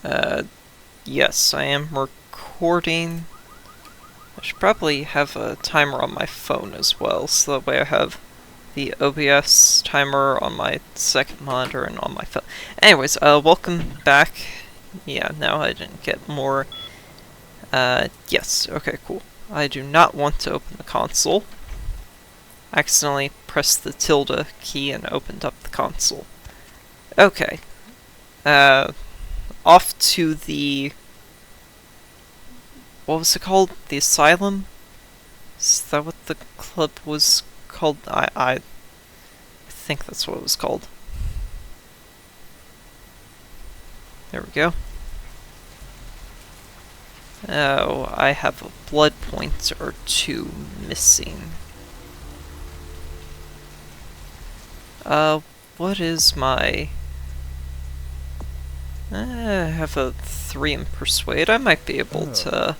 Uh, yes, I am recording. I should probably have a timer on my phone as well, so that way I have the OBS timer on my second monitor and on my phone. Anyways, welcome back. Yeah, now I didn't get more. Yes, okay, cool. I do not want to open the console. I accidentally pressed the tilde key and opened up the console. Okay. Off to the... What was it called? The Asylum? Is that what the club was called? I think that's what it was called. There we go. Oh, I have a blood point or two missing. What is my... I have a 3 in Persuade. I might be able to...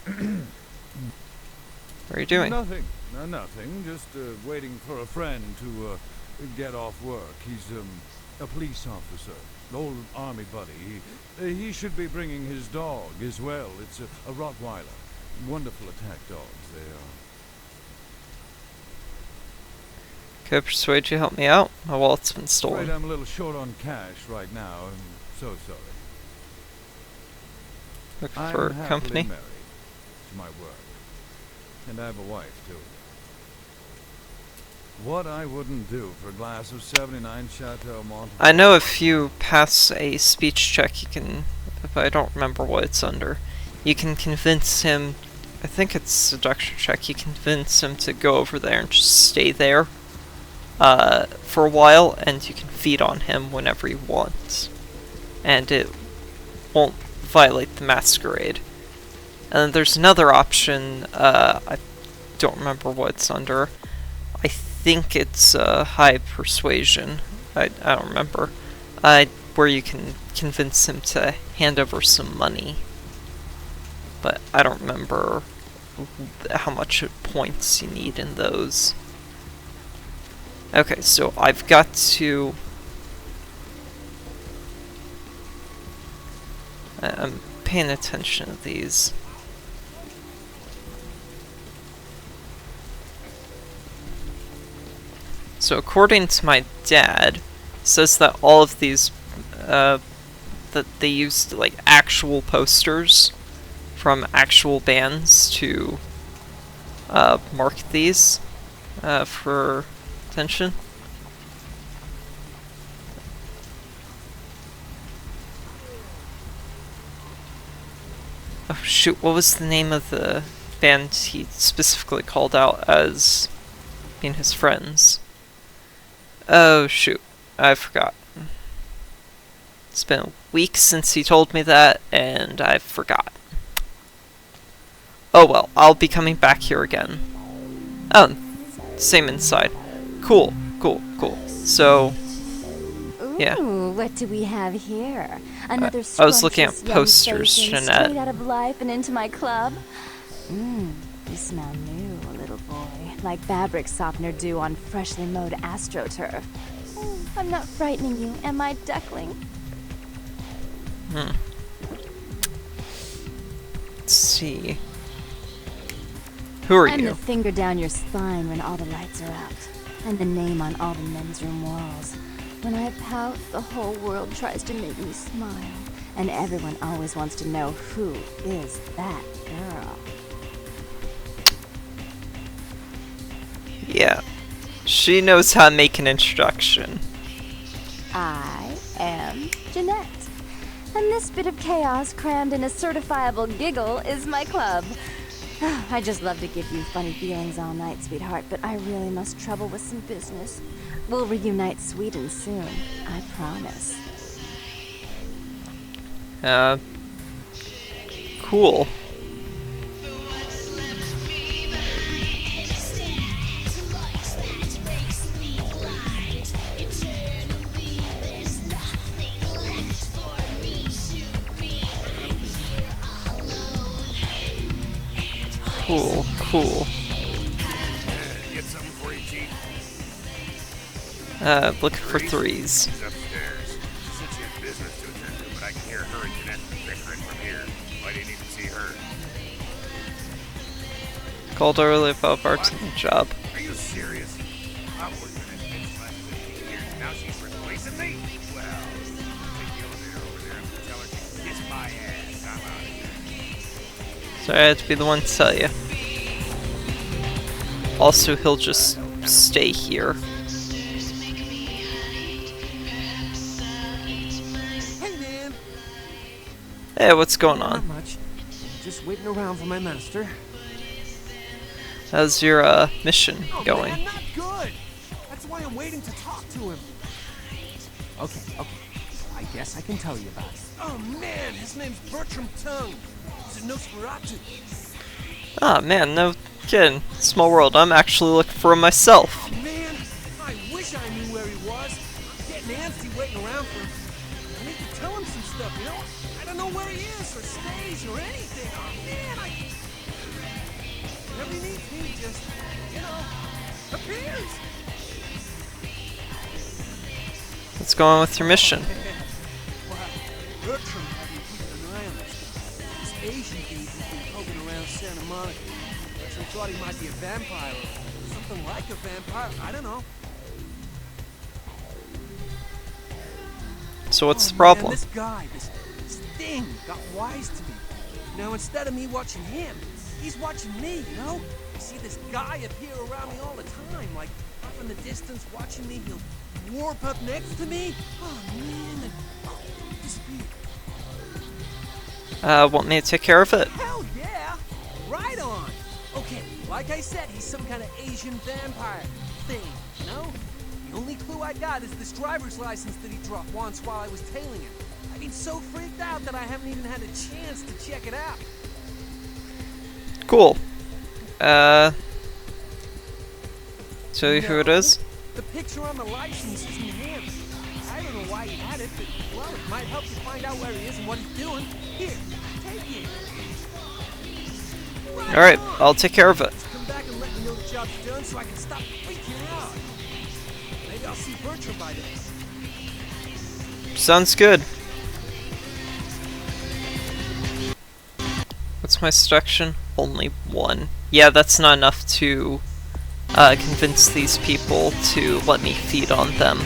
What are you doing? Nothing. Nothing. Just waiting for a friend to get off work. He's a police officer, an old army buddy. He should be bringing his dog as well. It's a Rottweiler. Wonderful attack dogs, they are. Can I persuade you to help me out? My wallet's been stolen. Afraid I'm a little short on cash right now. I'm so sorry. Looking I'm for happily company? married to my work. And I have a wife, too. What I wouldn't do for a glass of 79 Chateau Monte. I know if you pass a speech check, you can... If I don't remember what it's under. You can convince him... I think it's seduction check. You convince him to go over there and just stay there for a while, and you can feed on him whenever you want. And it won't violate the Masquerade. And then there's another option, I don't remember what it's under. I think it's high persuasion. I don't remember. Where you can convince him to hand over some money. But I don't remember how much points you need in those. Okay, so I've got to... I'm paying attention to these. So according to my dad, it says that all of these, that they used like actual posters from actual bands to market these for attention. Oh shoot, what was the name of the band he specifically called out as being his friends? Oh shoot, I forgot. It's been a week since he told me that, and I forgot. Oh well, I'll be coming back here again. Oh, same inside. Cool, cool, cool. So, yeah. Ooh, what do we have here? Another I was looking at scrumptious young posters, facing Jeanette. straight out of life and into my club. You smell new, little boy. Like fabric softener dew on freshly mowed astroturf. I'm not frightening you, am I, duckling? Let's see. Who are I'm you? the finger down your spine when all the lights are out. And the name on all the men's room walls. When I pout, the whole world tries to make me smile. And everyone always wants to know who is that girl. Yeah. She knows how to make an introduction. I am Jeanette. And this bit of chaos crammed in a certifiable giggle is my club. I just love to give you funny feelings all night, sweetheart, but I really must trouble with some business. We'll reunite sweet and soon, I promise. Cool. Cool, cool. Looking for threes. but I can hear her and Jeanette bickering from here. I didn't even see her. Called early about bartending job. Are you serious? I've worked in this bitch for 15 years, and now she's replacing me? Well, take the elevator over there and tell her to kiss my ass. I'm out of here. So I had to be the one to tell you. Also, he'll just stay here. Hey, man. Hey, what's going on? Not much. Just waiting around for my master. How's your mission going? Man, not good. That's why I'm waiting to talk to him. Okay. I guess I can tell you about it. Oh man, his name's Bertram Tongue. He's a Nosferatu. Ah, man, no kidding. Small world. I'm actually looking for him myself. Oh man, I wish I knew where he was. I'm getting antsy waiting around for him. I need to tell him some stuff, you know? I don't know where he is or stays or anything. Oh man, whenever he needs me, just, appears. What's going on with your mission? Wow, Bertram had me keeping an eye on this guy. This Asian dude who's been poking around Santa Monica. Bertram thought he might be a vampire or something like a vampire. I don't know. So what's the Man, problem? this guy, this thing, got wise to me. Now instead of me watching him, he's watching me, you know? I see this guy appear around me all the time, like up in the distance watching me. He'll warp up next to me. Oh man, and disappear. Want me to take care of it? Hell yeah! Right on! Okay, like I said, he's some kind of Asian vampire thing, you know? The only clue I got is this driver's license that he dropped once while I was tailing him. I've been so freaked out that I haven't even had a chance to check it out. Cool. Tell you who it is? The picture on the license isn't him. I don't know why he had it, but, well, it might help you find out where he is and what he's doing. Here, take it. Alright, I'll take care of it. Just come back and let me know the job's done so I can stop freaking out. Maybe I'll see Bertram by then. Sounds good. What's my seduction? Only one. Yeah, that's not enough to convince these people to let me feed on them.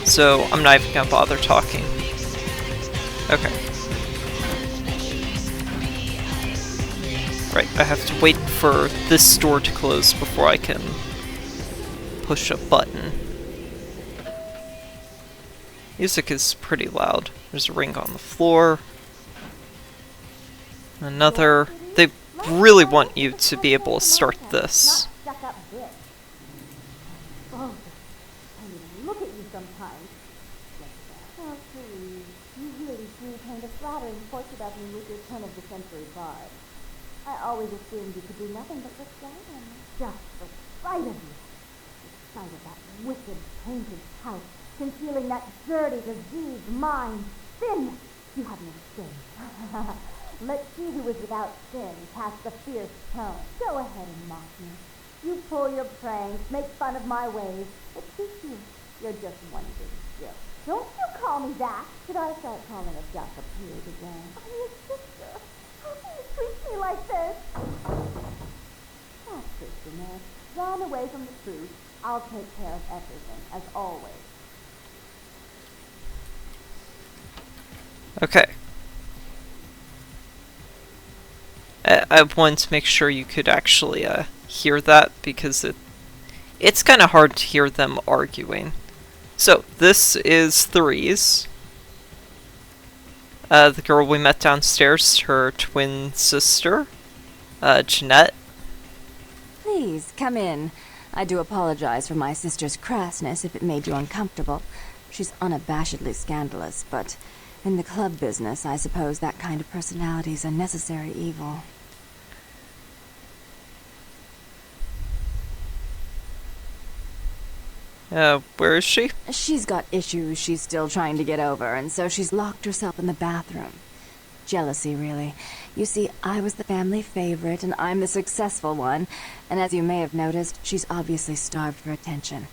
So I'm not even gonna bother talking. Okay. Right, I have to wait for this door to close before I can push a button. Music is pretty loud. There's a ring on the floor. Another. They really want you to be able to start this. Oh, I mean, look at you sometimes. Oh, please. You really do paint a flattering portrait of me with your turn-of-the-century vibe. I always assumed you could do nothing but look down on me. Just the sight of you. The sight of that wicked, painted house, concealing that dirty, diseased mind. Sin! You have no sin. Let's see who is without sin past the fierce tone. Go ahead and mock me. You pull your pranks, make fun of my ways. But keep you. You're just one big joke. Don't you call me that. Should I start calling a duck a pig again? I'm your sister. How can you treat me like this? That's it, Jeanette. Run away from the truth. I'll take care of everything, as always. Okay. I wanted to make sure you could actually hear that, because it's kind of hard to hear them arguing. So, this is Threes. The girl we met downstairs, her twin sister, Jeanette. Please, come in. I do apologize for my sister's crassness if it made you uncomfortable. She's unabashedly scandalous, but in the club business, I suppose that kind of personality is a necessary evil. Where is she? She's got issues she's still trying to get over, and so she's locked herself in the bathroom. Jealousy, really. You see, I was the family favorite, and I'm the successful one, and as you may have noticed, she's obviously starved for attention.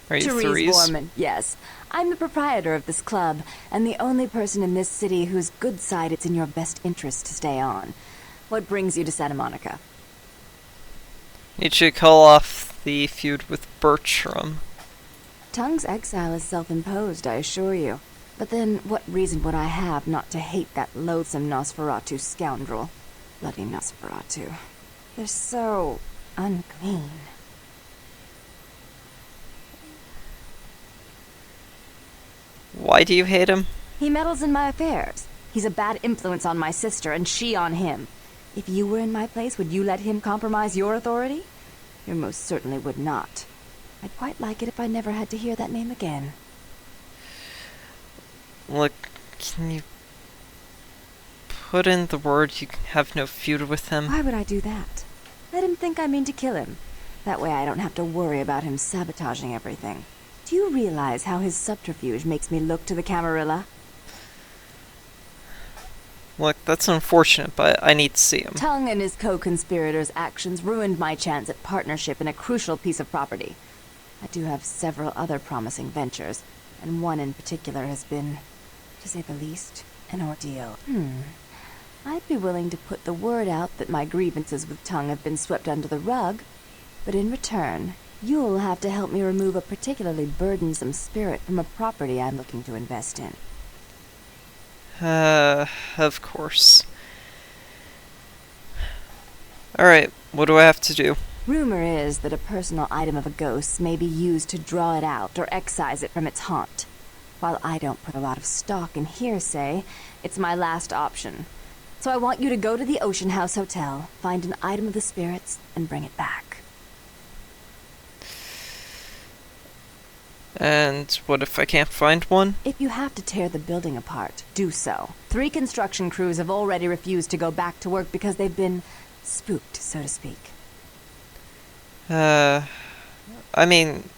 Are you Therese threes? Borman, yes. I'm the proprietor of this club, and the only person in this city whose good side it's in your best interest to stay on. What brings you to Santa Monica? Need you to call off the feud with Bertram. Tongue's exile is self-imposed, I assure you. But then, what reason would I have not to hate that loathsome Nosferatu scoundrel? Bloody Nosferatu. They're so unclean. Why do you hate him? He meddles in my affairs. He's a bad influence on my sister, and she on him. If you were in my place, would you let him compromise your authority? You most certainly would not. I'd quite like it if I never had to hear that name again. Look, can you put in the word you have no feud with him? Why would I do that? Let him think I mean to kill him. That way I don't have to worry about him sabotaging everything. Do you realize how his subterfuge makes me look to the Camarilla? Look, that's unfortunate, but I need to see him. Tongue and his co-conspirators' actions ruined my chance at partnership in a crucial piece of property. I do have several other promising ventures, and one in particular has been, to say the least, an ordeal. I'd be willing to put the word out that my grievances with Tongue have been swept under the rug, but in return, you'll have to help me remove a particularly burdensome spirit from a property I'm looking to invest in. Of course. Alright, what do I have to do? Rumor is that a personal item of a ghost's may be used to draw it out or excise it from its haunt. While I don't put a lot of stock in hearsay, it's my last option. So I want you to go to the Ocean House Hotel, find an item of the spirits, and bring it back. And what if I can't find one? If you have to tear the building apart, do so. 3 construction crews have already refused to go back to work because they've been spooked, so to speak. I mean,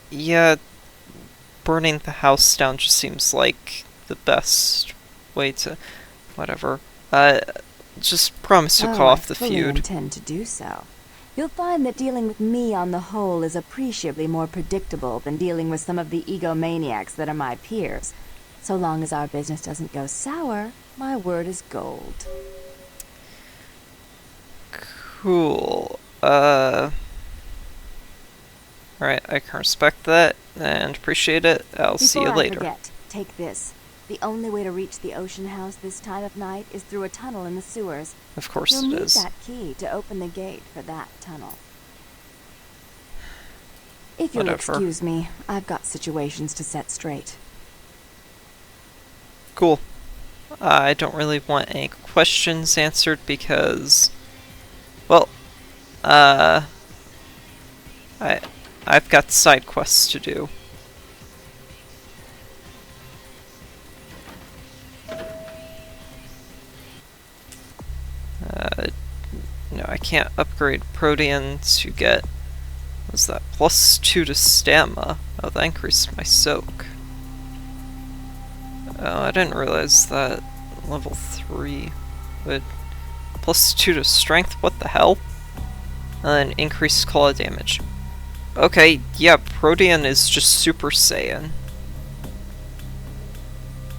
yeah, burning the house down just seems like the best way to... whatever. Just promise you'll call off the I fully feud. intend to do so. You'll find that dealing with me on the whole is appreciably more predictable than dealing with some of the egomaniacs that are my peers. So long as our business doesn't go sour, my word is gold. Cool. Alright, I can respect that and appreciate it. I'll see you later. Before I forget, take this. The only way to reach the Ocean House this time of night is through a tunnel in the sewers. Of course You'll it need is. that key to open the gate for that tunnel. If you'll Whatever. excuse me, I've got situations to set straight. Cool. I don't really want any questions answered because, well, I've got side quests to do. No, I can't upgrade Protean to get, what's that, +2 to stamina. Oh, that increased my soak. Oh, I didn't realize that level 3 would +2 to strength, what the hell? And then increased claw damage. Okay, yeah, Protean is just Super Saiyan.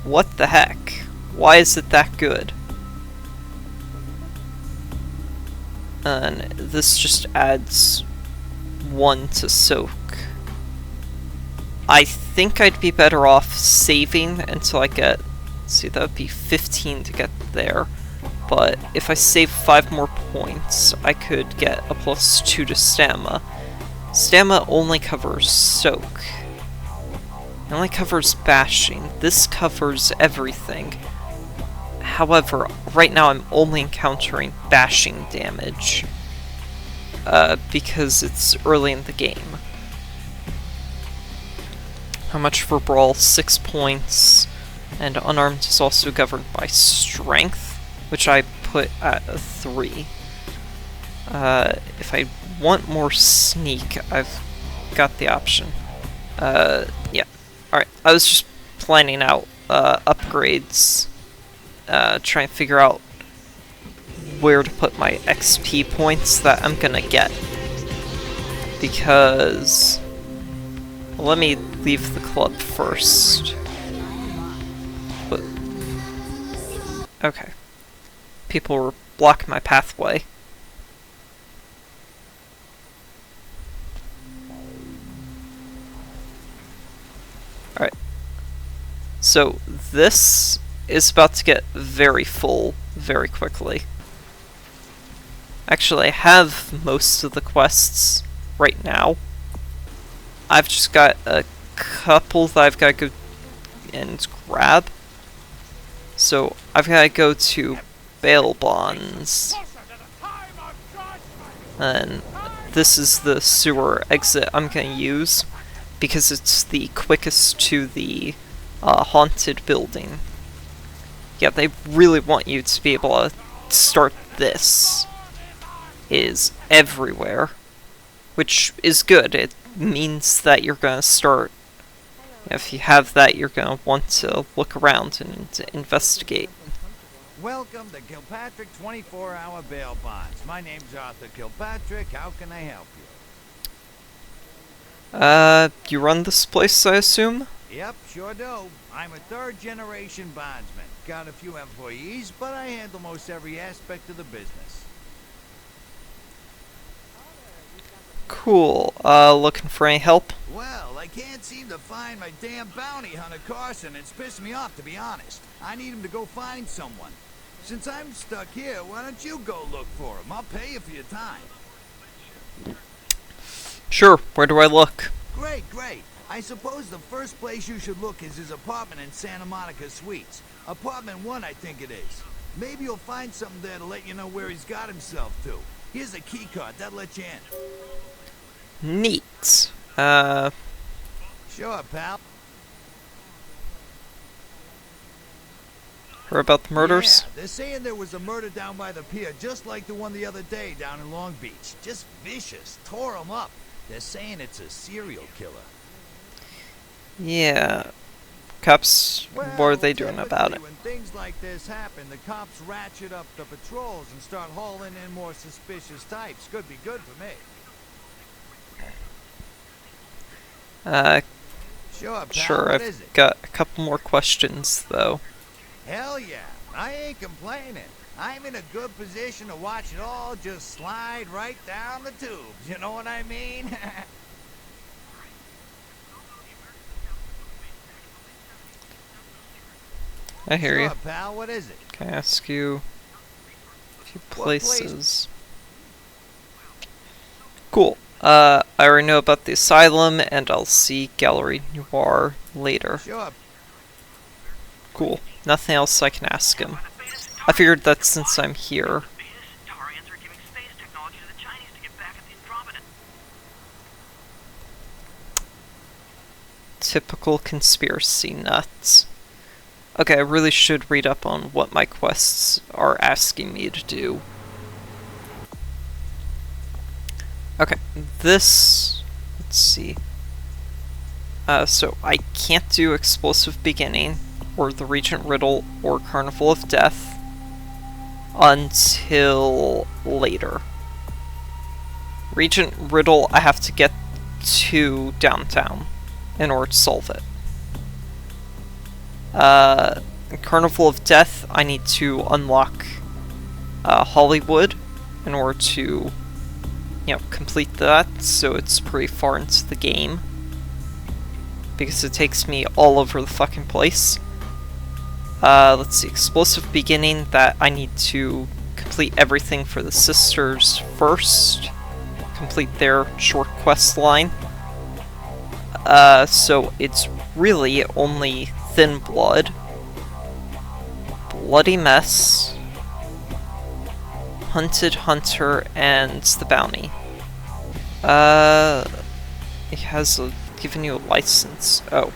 What the heck? Why is it that good? And this just adds 1 to soak. I think I'd be better off saving until I get... let's see, that would be 15 to get there. But if I save 5 more points, I could get a +2 to stamina. Stamina only covers soak. It only covers bashing. This covers everything. However, right now I'm only encountering bashing damage. Because it's early in the game. How much for Brawl? 6 points. And Unarmed is also governed by Strength, which I put at a 3. If I want more Sneak, I've got the option. Yeah. Alright, I was just planning out upgrades. Try and figure out where to put my XP points that I'm gonna get. Because let me leave the club first. But, okay. People were blocking my pathway. Alright. So, this is about to get very full very quickly. Actually, I have most of the quests right now. I've just got a couple that I've got to go and grab. So, I've got to go to bail bonds. And this is the sewer exit I'm going to use, because it's the quickest to the haunted building. Yeah, they really want you to be able to start this. Is everywhere, which is good. It means that you're going to start, if you have that, you're going to want to look around and investigate. Welcome to Kilpatrick 24-hour bail bonds. My name's Arthur Kilpatrick. How can I help you? You run this place, I assume? Yep, sure do. I'm a third-generation bondsman. Got a few employees, but I handle most every aspect of the business. Cool. Looking for any help? Well, I can't seem to find my damn bounty hunter Carson. It's pissed me off, to be honest. I need him to go find someone. Since I'm stuck here, why don't you go look for him? I'll pay you for your time. Sure. Where do I look? Great, great. I suppose the first place you should look is his apartment in Santa Monica Suites. Apartment 1, I think it is. Maybe you'll find something there to let you know where he's got himself to. Here's a key card. That'll let you in. Neat. Sure, pal. Heard about the murders? Yeah, they're saying there was a murder down by the pier, just like the one the other day down in Long Beach. Just vicious. Tore them up. They're saying it's a serial killer. Yeah. Cops, Well, what are they doing about it? When things like this happen, the cops ratchet up the patrols and start hauling in more suspicious types. Could be good for me. Sure, pal. Sure, What is I've it? got a couple more questions, though. Hell yeah. I ain't complaining. I'm in a good position to watch it all just slide right down the tubes. You know what I mean? I hear you. Sure, pal. What is it? Can I ask you a few What place? places? Cool. I already know about the asylum, and I'll see Gallery Noir later. Sure. Cool. Nothing else I can ask him. I figured that since I'm here. Typical conspiracy nuts. Okay, I really should read up on what my quests are asking me to do. Okay, this... let's see. So I can't do Explosive Beginning, or the Regent Riddle, or Carnival of Death until later. Regent Riddle, I have to get to downtown in order to solve it. Carnival of Death, I need to unlock Hollywood in order to, you know, complete that, so it's pretty far into the game. Because it takes me all over the fucking place. Let's see, Explosive Beginning, that I need to complete everything for the sisters first. Complete their short quest line. So it's really only Thin Blood, Bloody Mess, Hunted Hunter, and the Bounty. It has given you a license. Oh.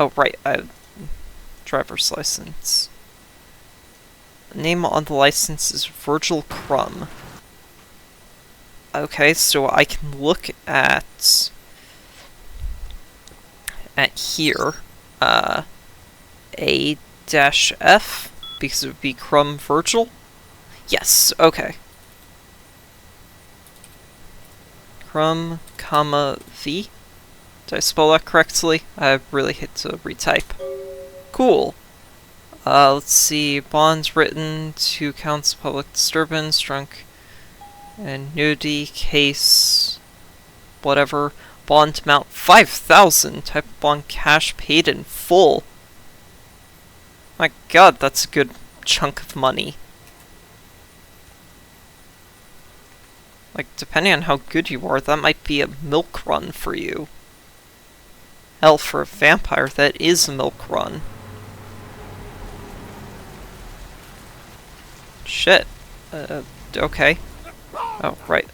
Oh, right, driver's license. The name on the license is Virgil Crumb. Okay, so I can look at here, A-F, because it would be Crumb Virgil? Yes, okay. Crumb, comma, V? Did I spell that correctly? I really hate to retype. Cool. Let's see. Bonds written, 2 counts of public disturbance, drunk and nudity, case, whatever. Bond amount 5,000. Type of bond cash paid in full. My god, that's a good chunk of money. Like, depending on how good you are, that might be a milk run for you. Hell, for a vampire, that is a milk run. Shit. Okay. Oh, right.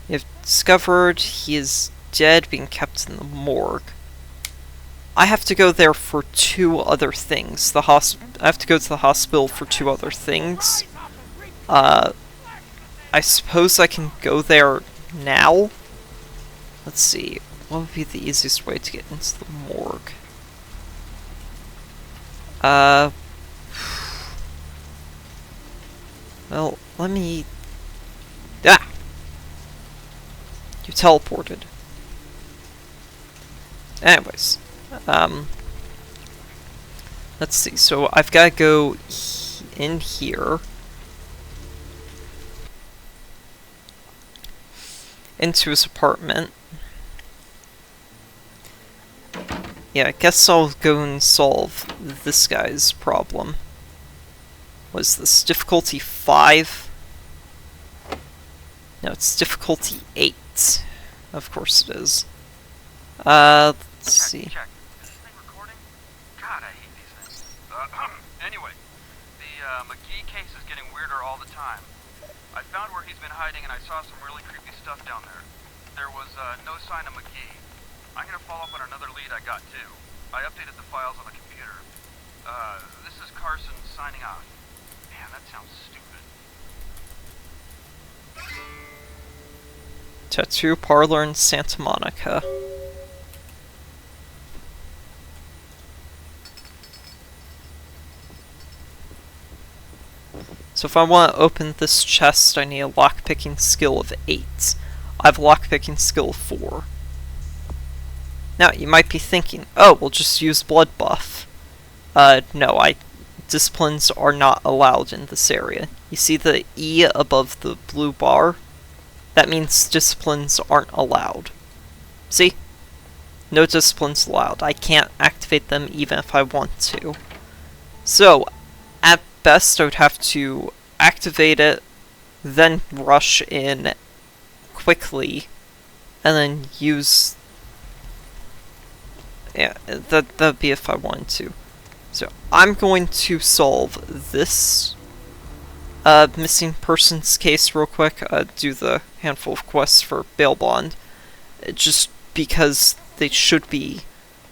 You've discovered he is dead, being kept in the morgue. I have to go there for 2 other things. I have to go to the hospital for 2 other things. I suppose I can go there now? Let's see. What would be the easiest way to get into the morgue? Well, let me... Ah! You teleported. Anyways. Let's see. So, I've got to go in here. Into his apartment. Yeah, I guess I'll go and solve this guy's problem. Was this difficulty 5? No, it's difficulty 8. Of course it is. Let's see. Check. Is this thing recording? God, I hate these things. Anyway, the McGee case is getting weirder all the time. I found where he's been hiding and I saw some really creepy stuff down there. There was no sign of McGee. I'm gonna follow up on another lead I got too. I updated the files on the computer. This is Carson signing off. Man, that sounds stupid. Tattoo parlor in Santa Monica. So if I want to open this chest, I need a lockpicking skill of 8. I have a lockpicking skill of 4. Now, you might be thinking, oh, we'll just use blood buff. No, disciplines are not allowed in this area. You see the E above the blue bar? That means disciplines aren't allowed. See? No disciplines allowed. I can't activate them even if I want to. So, at best, I would have to activate it, then rush in quickly, and then use... Yeah, that'd be if I wanted to. So, I'm going to solve this missing persons case real quick, do the handful of quests for bail bond, just because they should be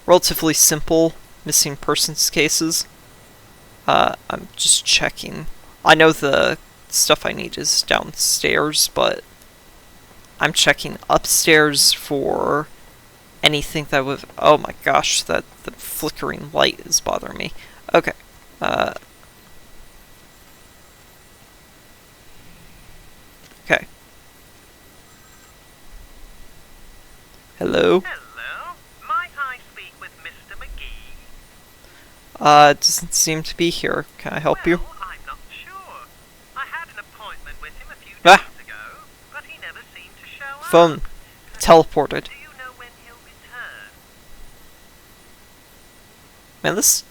relatively simple missing persons cases. I'm just checking. I know the stuff I need is downstairs, but I'm checking upstairs for anything that would... Oh my gosh, the flickering light is bothering me. Okay. Okay. Hello? Hello? Might I speak with Mr. McGee? Doesn't seem to be here. Can I help you? Well, I'm not sure. I had an appointment with him a few Ah. days ago, but he never seemed to show up. Phone. Teleported. Do you know when he'll return? Man, this...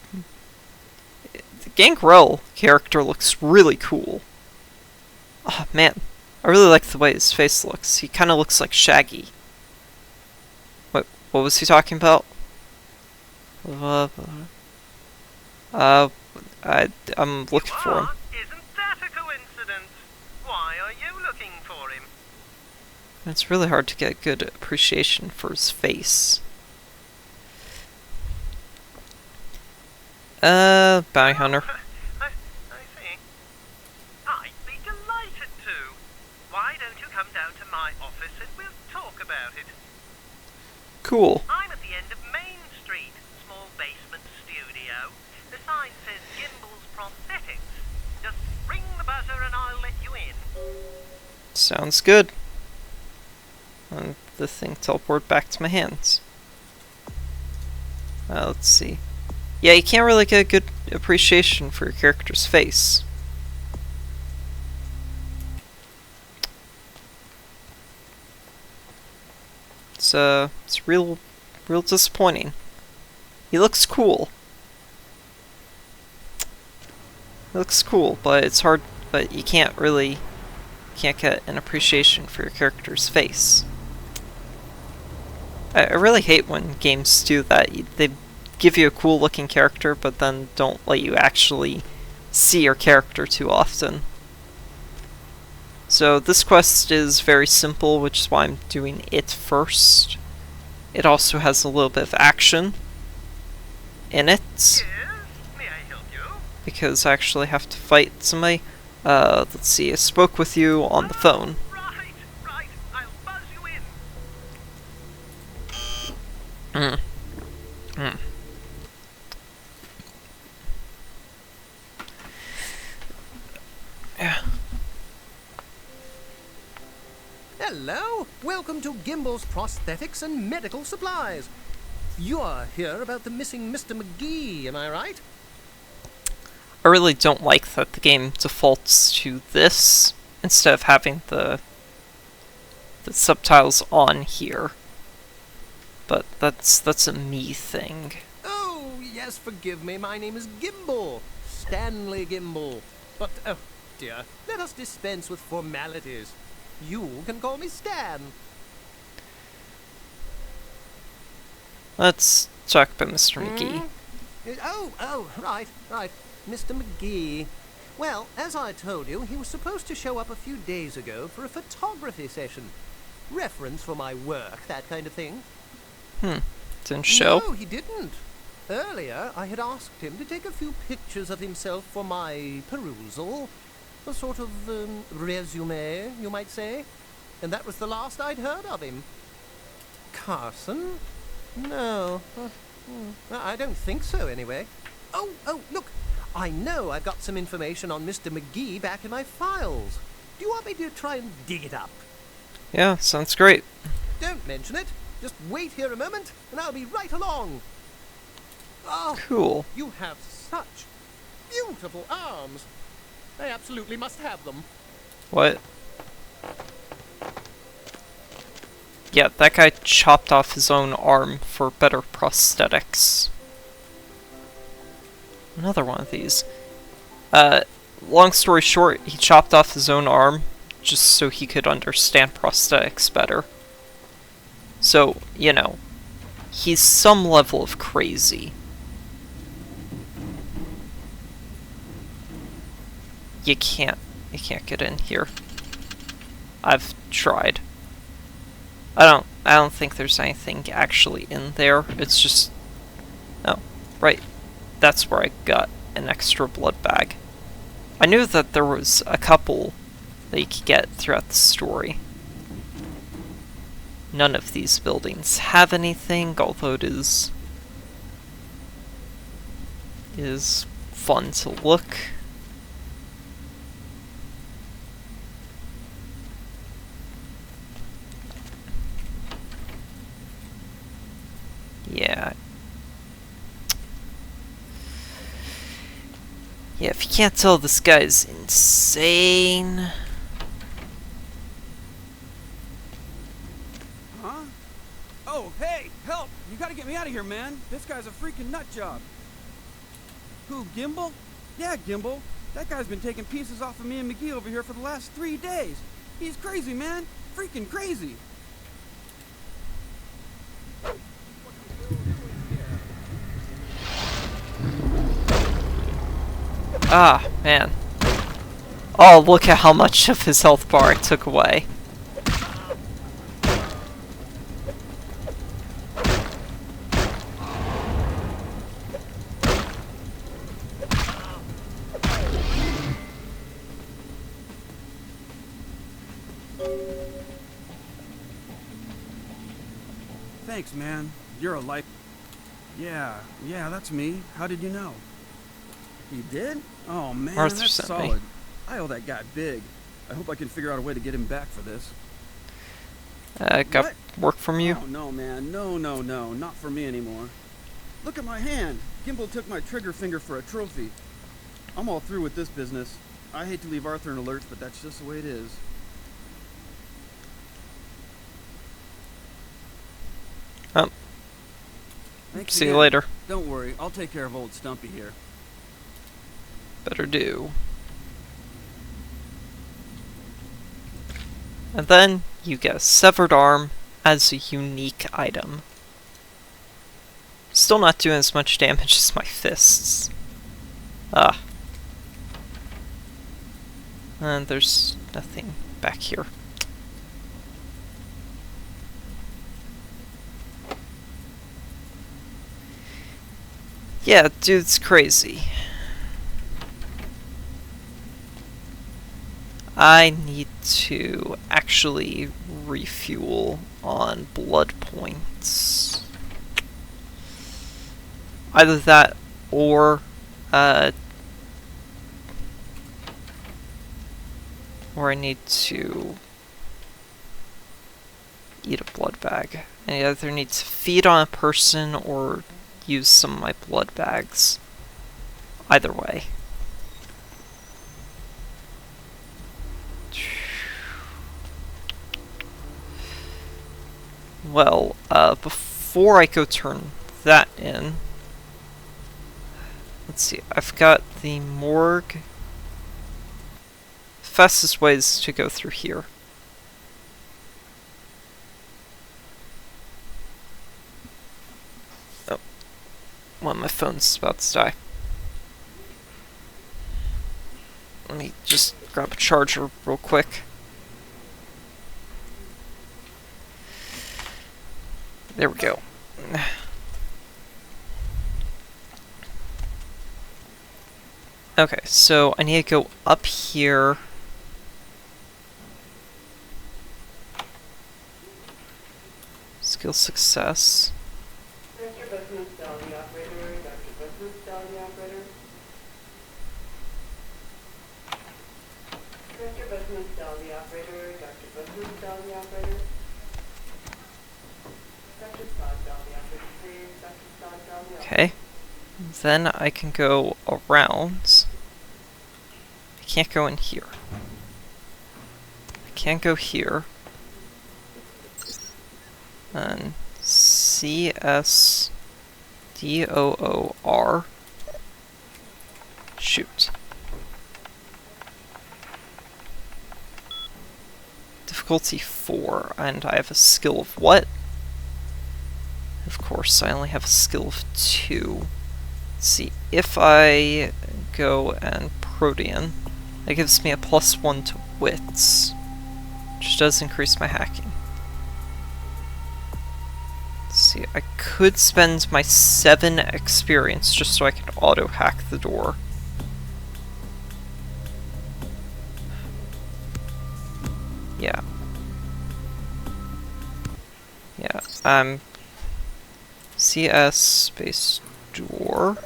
The Gangrel character looks really cool. Oh, man. I really like the way his face looks. He kind of looks like Shaggy. What was he talking about? I'm looking for him. Isn't that a coincidence? Why are you looking for him? It's really hard to get good appreciation for his face. Bounty hunter. I see. I'd be delighted to. Why don't you come down to my office and we'll talk about it? Cool. I'm at the end of Main Street, small basement studio. The sign says Gimbals Prosthetics. Just ring the buzzer and I'll let you in. Sounds good. And the thing teleported back to my hands. Let's see. Yeah, you can't really get a good appreciation for your character's face. It's real disappointing. He looks cool. He looks cool, but it's hard, but you can't get an appreciation for your character's face. I really hate when games do that. They give you a cool looking character, but then don't let you actually see your character too often. So this quest is very simple, which is why I'm doing it first. It also has a little bit of action in it, Yes? May I help you? because I actually have to fight somebody. Let's see, I spoke with you on the phone. Right. I'll buzz you in. Yeah. Hello! Welcome to Gimble's Prosthetics and Medical Supplies. You're here about the missing Mr. McGee, am I right? I really don't like that the game defaults to this instead of having the subtitles on here. But that's a me thing. Oh, yes, forgive me. My name is Gimble. Stanley Gimble. But, oh dear, let us dispense with formalities. You can call me Stan. Let's talk about Mr. McGee. Oh, right. Mr. McGee. Well, as I told you, he was supposed to show up a few days ago for a photography session. Reference for my work, that kind of thing. Didn't show. No, he didn't. Earlier, I had asked him to take a few pictures of himself for my perusal. A sort of resume, you might say. And that was the last I'd heard of him. Carson? No. I don't think so, anyway. Oh, look. I know I've got some information on Mr. McGee back in my files. Do you want me to try and dig it up? Yeah, sounds great. Don't mention it. Just wait here a moment, and I'll be right along. Oh, Cool. you have such beautiful arms. I absolutely must have them. What? Yeah, that guy chopped off his own arm for better prosthetics. Another one of these. Long story short, he chopped off his own arm just so he could understand prosthetics better. So, you know, he's some level of crazy. You can't get in here. I've tried. I don't think there's anything actually in there. It's just, oh, right. That's where I got an extra blood bag. I knew that there was a couple that you could get throughout the story. None of these buildings have anything, although it is fun to look. Yeah. Yeah, if you can't tell, this guy's insane. Huh? Oh, hey, help! You gotta get me out of here, man. This guy's a freaking nut job. Who, Gimble? Yeah, Gimble. That guy's been taking pieces off of me and McGee over here for the last 3 days. He's crazy, man. Freaking crazy. Ah, man. Oh, look at how much of his health bar I took away. Thanks, man. You're a life. Yeah, that's me. How did you know? You did? Oh, man, Arthur that's sent me. solid. I owe that guy big. I hope I can figure out a way to get him back for this. Got What? work from you? Oh, no, man. No. Not for me anymore. Look at my hand. Gimbal took my trigger finger for a trophy. I'm all through with this business. I hate to leave Arthur in a lurch, but that's just the way it is. Um, Thanks see you again. later. Don't worry, I'll take care of old Stumpy here. Better do. And then you get a severed arm as a unique item. Still not doing as much damage as my fists. Ah. And there's nothing back here. Yeah, dude's crazy. I need to actually refuel on blood points. Either that or I need to eat a blood bag. I either need to feed on a person or use some of my blood bags. Either way. Well, before I go turn that in, let's see, I've got the morgue. Fastest way is to go through here. Oh. Well, my phone's about to die. Let me just grab a charger real quick. There we go. Okay, so I need to go up here. Skill success. Okay. Then I can go around. I can't go in here. I can't go here. And CSDOOR. Shoot. Difficulty 4, and I have a skill of what? Of course, I only have a skill of 2. Let's see, if I go and Protean, that gives me a +1 to wits, which does increase my hacking. Let's see, I could spend my 7 experience just so I can auto-hack the door. Yeah. Yeah, CS space door.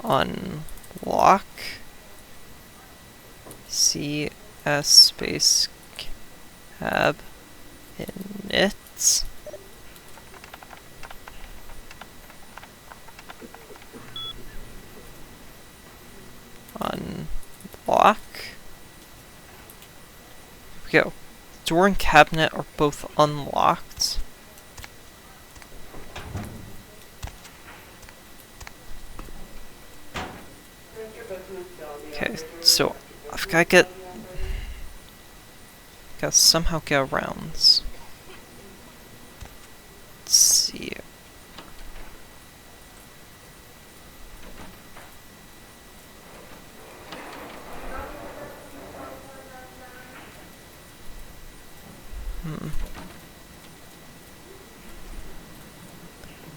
Unlock. CS space cab init. Unlock. Here we go. Door and cabinet are both unlocked. Okay, so I've gotta somehow get around. Let's see.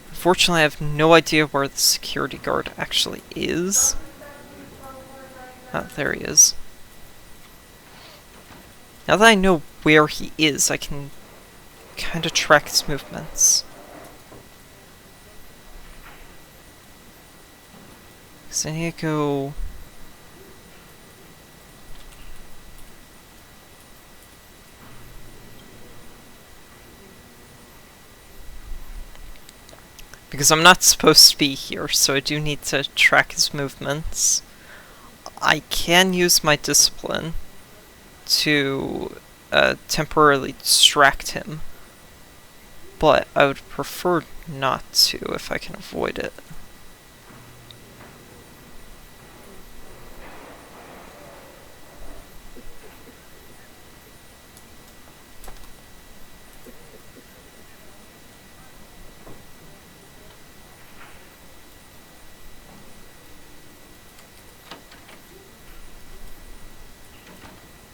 Unfortunately, I have no idea where the security guard actually is. Ah, there he is. Now that I know where he is, I can kind of track his movements. So I need to go... Because I'm not supposed to be here, so I do need to track his movements. I can use my discipline to temporarily distract him, but I would prefer not to if I can avoid it.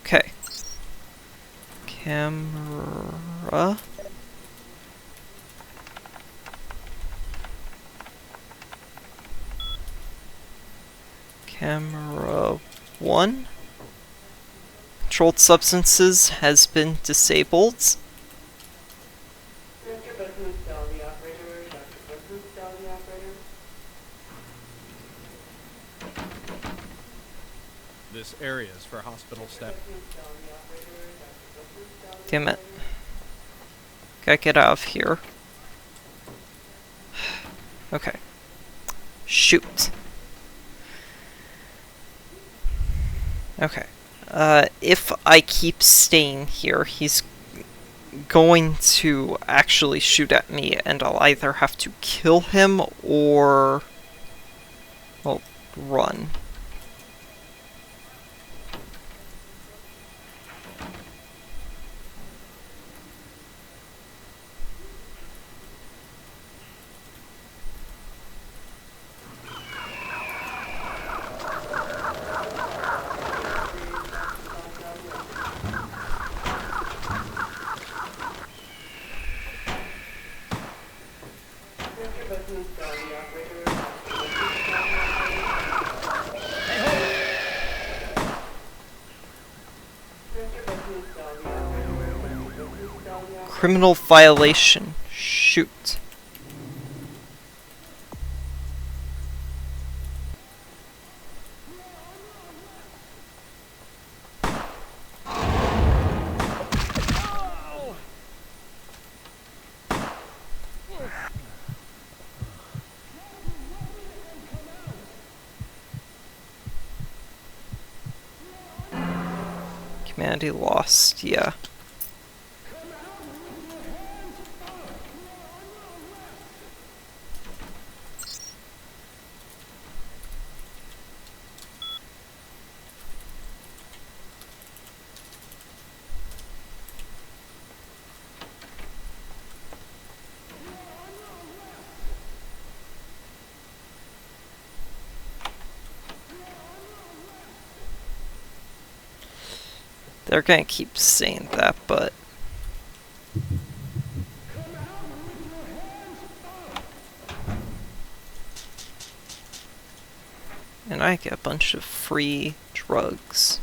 Okay. Camera. Camera 1. Controlled substances has been disabled. This area is for hospital staff. Damn it. Gotta get out of here. Okay. Shoot. Okay. If I keep staying here, he's going to actually shoot at me, and I'll either have to kill him or, well, run. Criminal violation. Shoot. Humanity lost, yeah. They're gonna keep saying that, but... And I get a bunch of free drugs.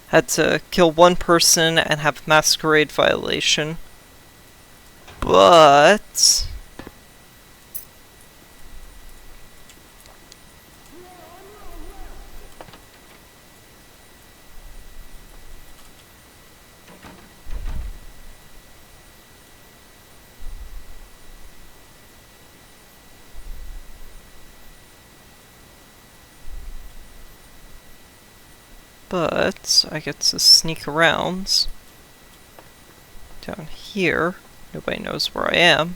Had to kill one person and have Masquerade violation. But... But I get to sneak around down here. Nobody knows where I am.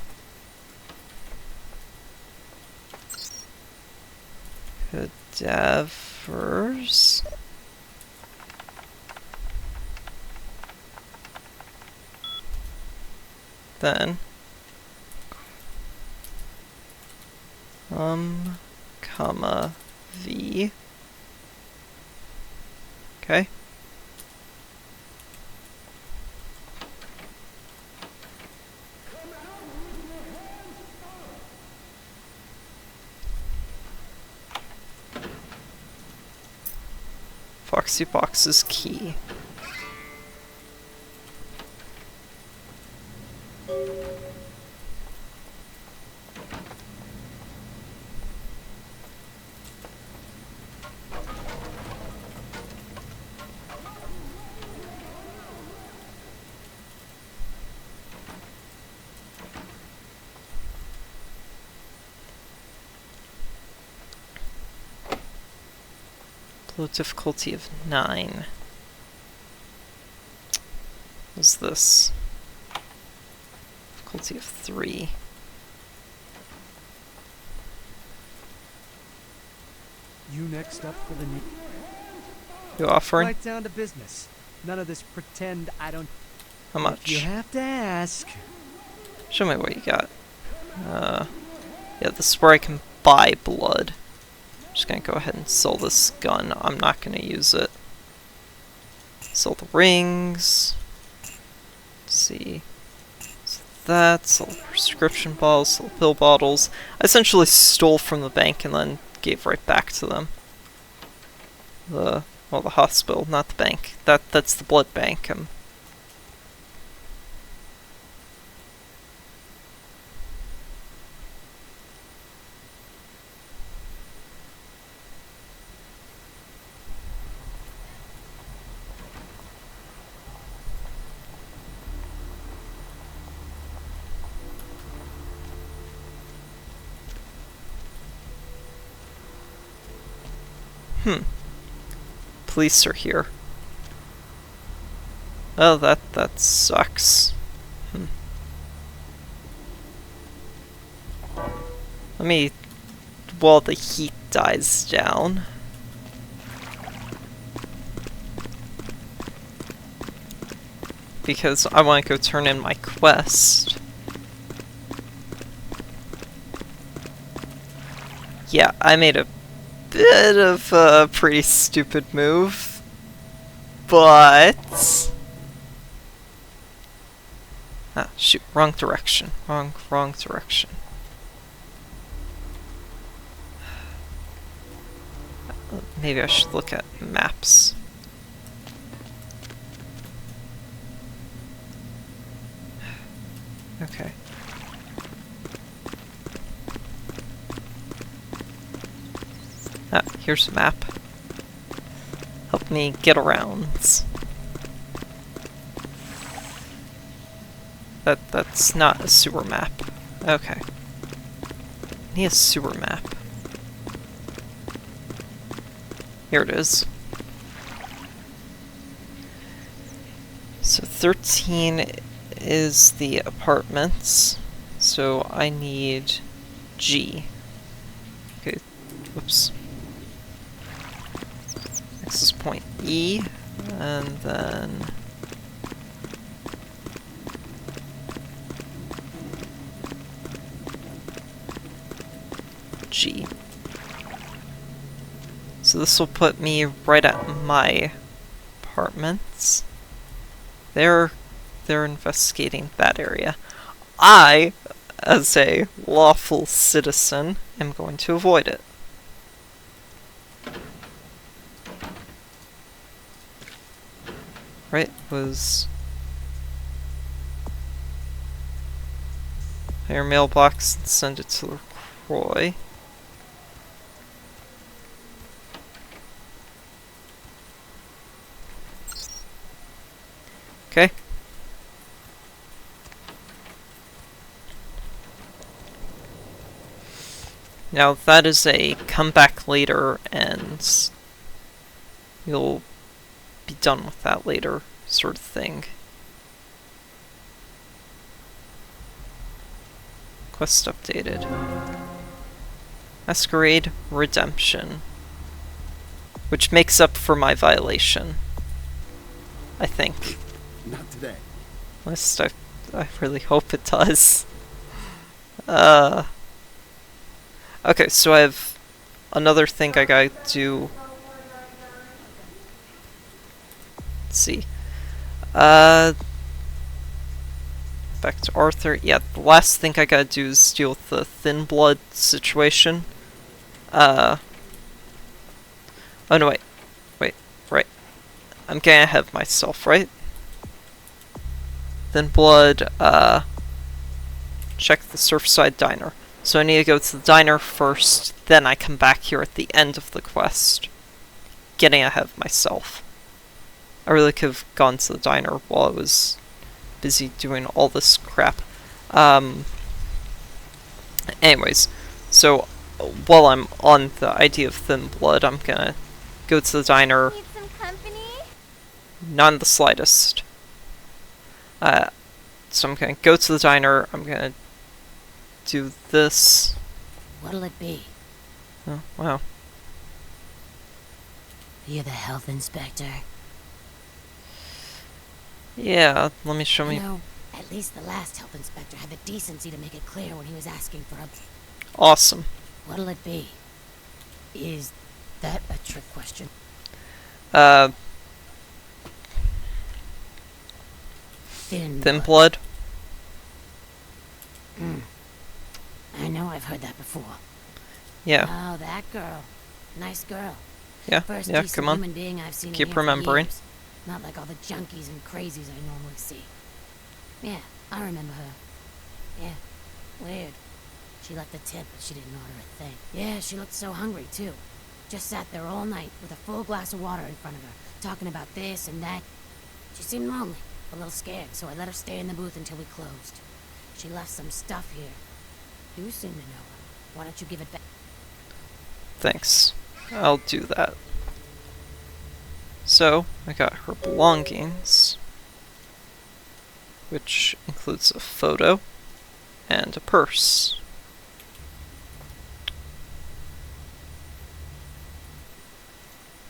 Cadavers. Then comma V. Okay. Foxy Box's key. Low difficulty of 9. What's this? Difficulty of 3. You next up for the new... You offering? Right down to business. None of this pretend I don't... How much? You have to ask. Show me what you got. Yeah, this is where I can buy blood. I'm just gonna go ahead and sell this gun. I'm not gonna use it. Sell the rings. Let's see. Sell that. Sell the prescription bottles. Sell pill bottles. I essentially stole from the bank and then gave right back to them. The hospital, not the bank. That's the blood bank. Police are here. Oh, that sucks. Let me... while the heat dies down. Because I want to go turn in my quest. Yeah, I made a bit of a pretty stupid move, but... Ah, shoot, wrong direction. Wrong direction. Maybe I should look at maps. Okay. Ah, here's a map. Help me get around. That's not a sewer map. Okay. I need a sewer map. Here it is. So 13 is the apartments. So I need G. Okay, whoops. Access point E, and then G. So this will put me right at my apartments. They're investigating that area. I, as a lawful citizen, am going to avoid it. Right, was... your mailbox and send it to LaCroix. Okay. Now that is a come back later and you'll be done with that later sort of thing. Quest updated. Masquerade Redemption. Which makes up for my violation. I think. Not today. At least I really hope it does. Okay, so I have another thing I gotta do. Let's see. Back to Arthur. Yeah, the last thing I gotta do is deal with the thin blood situation. Oh no, wait, right. I'm getting ahead of myself, right? Thin blood, check the Surfside Diner. So I need to go to the diner first, then I come back here at the end of the quest. Getting ahead of myself. I really could have gone to the diner while I was busy doing all this crap. Anyways, so while I'm on the idea of thin blood, I'm gonna go to the diner. Need some company? Not in the slightest. So I'm gonna go to the diner. I'm gonna do this. What'll it be? Oh, wow. You're the health inspector. Yeah, let me show me. You know, at least the last health inspector had the decency to make it clear when he was asking for a... Awesome. What'll it be? Is that a trick question? Thin blood? I know I've heard that before. Yeah. Oh, that girl. Nice girl. Yeah, First yeah, decent come on. human being I've seen in Keep here for remembering. years. Not like all the junkies and crazies I normally see. Yeah, I remember her. Yeah, weird. She left a tip, but she didn't order a thing. Yeah, she looked so hungry, too. Just sat there all night with a full glass of water in front of her, talking about this and that. She seemed lonely, a little scared, so I let her stay in the booth until we closed. She left some stuff here. You seem to know her. Why don't you give it back? Thanks. I'll do that. So, I got her belongings, which includes a photo and a purse.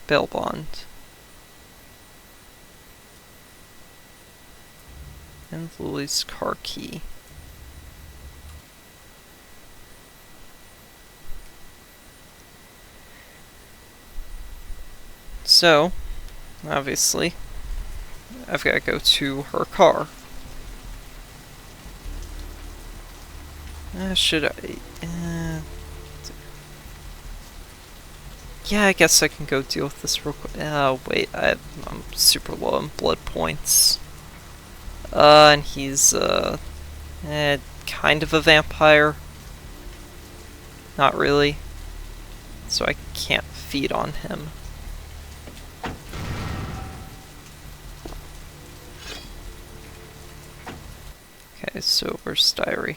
Bail bond. And Lily's car key. So, obviously, I've got to go to her car. Should I? Yeah, I guess I can go deal with this real quick. Oh, wait, I'm super low on blood points. And he's, kind of a vampire. Not really. So I can't feed on him. Okay, so where's diary?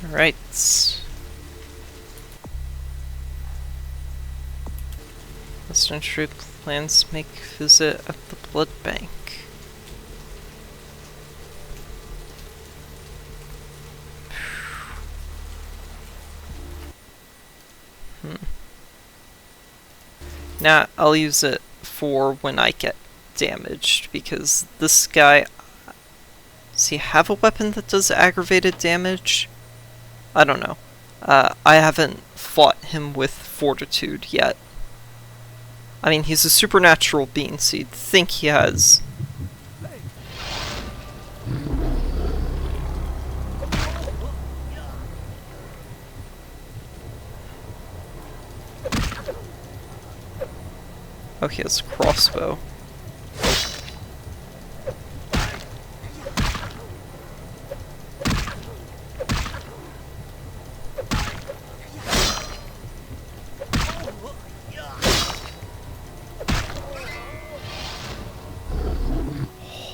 Alright. Western Troop plans to make visit at the blood bank. Now, I'll use it for when I get damaged, because this guy... Does he have a weapon that does aggravated damage? I don't know. I haven't fought him with fortitude yet. I mean, he's a supernatural being, so you'd think he has. Oh, he has a crossbow.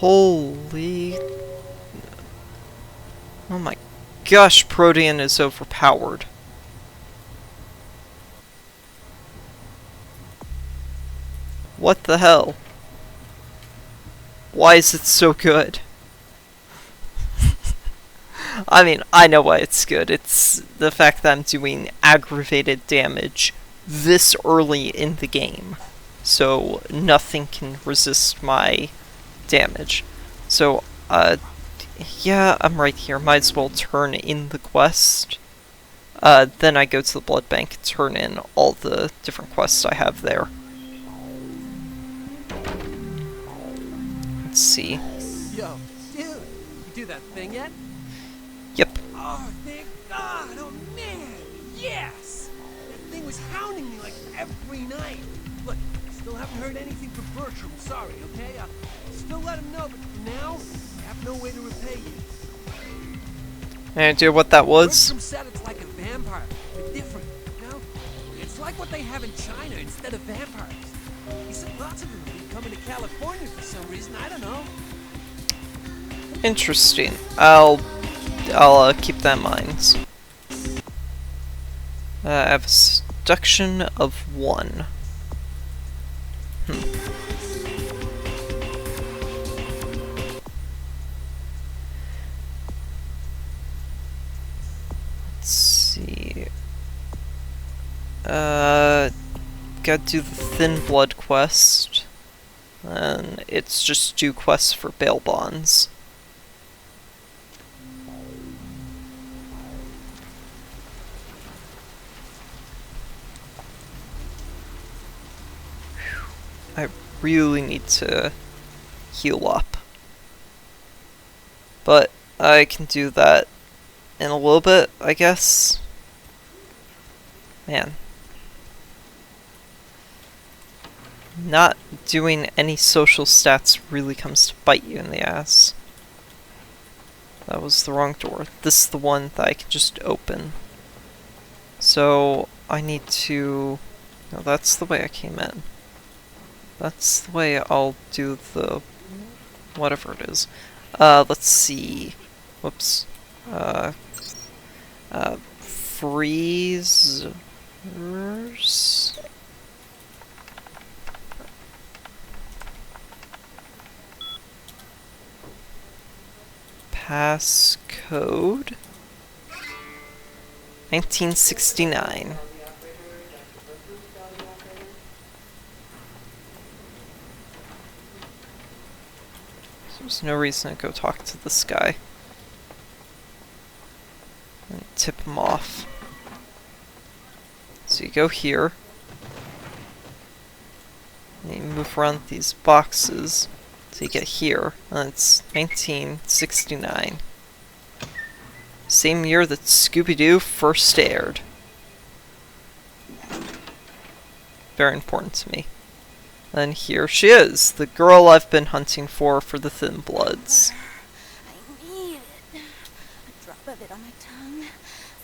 Holy... Oh my gosh, Protean is overpowered. What the hell? Why is it so good? I mean, I know why it's good. It's the fact that I'm doing aggravated damage this early in the game. So nothing can resist my damage. So, yeah, I'm right here. Might as well turn in the quest. Then I go to the blood bank and turn in all the different quests I have there. Let's see. Yo, dude, you do that thing yet? Yep. Oh, thank God! Oh man, yes! That thing was hounding me like every night. Look, still haven't heard anything from Bertram. Sorry, okay? Still let him know, but for now, I have no way to repay you. Any idea what that was? Bertram said it's like a vampire, but different. You know, it's like what they have in China instead of vampires. He said lots of them will be coming to California for some reason. I don't know. Interesting. I'll keep that in mind. I have a seduction of 1. Let's see. Gotta do the Thin Blood quest. And it's just 2 quests for bail bonds. I really need to heal up. But I can do that in a little bit, I guess. Man. Not doing any social stats really comes to bite you in the ass. That was the wrong door. This is the one that I can just open. So I need to... No, that's the way I came in. That's the way I'll do the... whatever it is. Let's see. Whoops. Freezers? Passcode? 1969. So there's no reason to go talk to this guy. And tip him off. So you go here. And you move around these boxes. So you get here, and it's 1969. Same year that Scooby-Doo first aired. Very important to me. And here she is, the girl I've been hunting for the Thin Bloods. I need it. A drop of it on my tongue,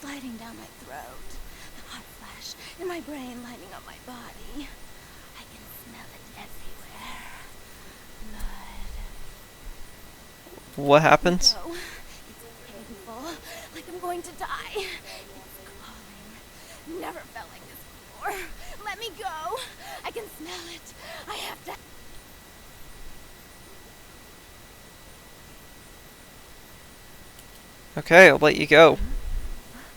sliding down my throat. A hot flash in my brain, lighting up my body. I can smell it everywhere. Blood. What happens? No, it's painful, like I'm going to die. It's calling. Never felt like this before. Let me go. I can smell it. I have to. Okay, I'll let you go.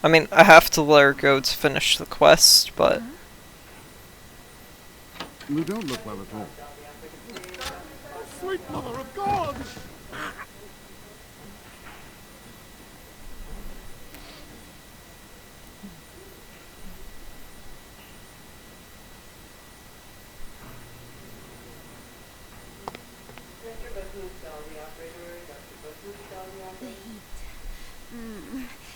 I mean, I have to let her go to finish the quest, but... You don't look well at all. Sweet mother of God! The heat.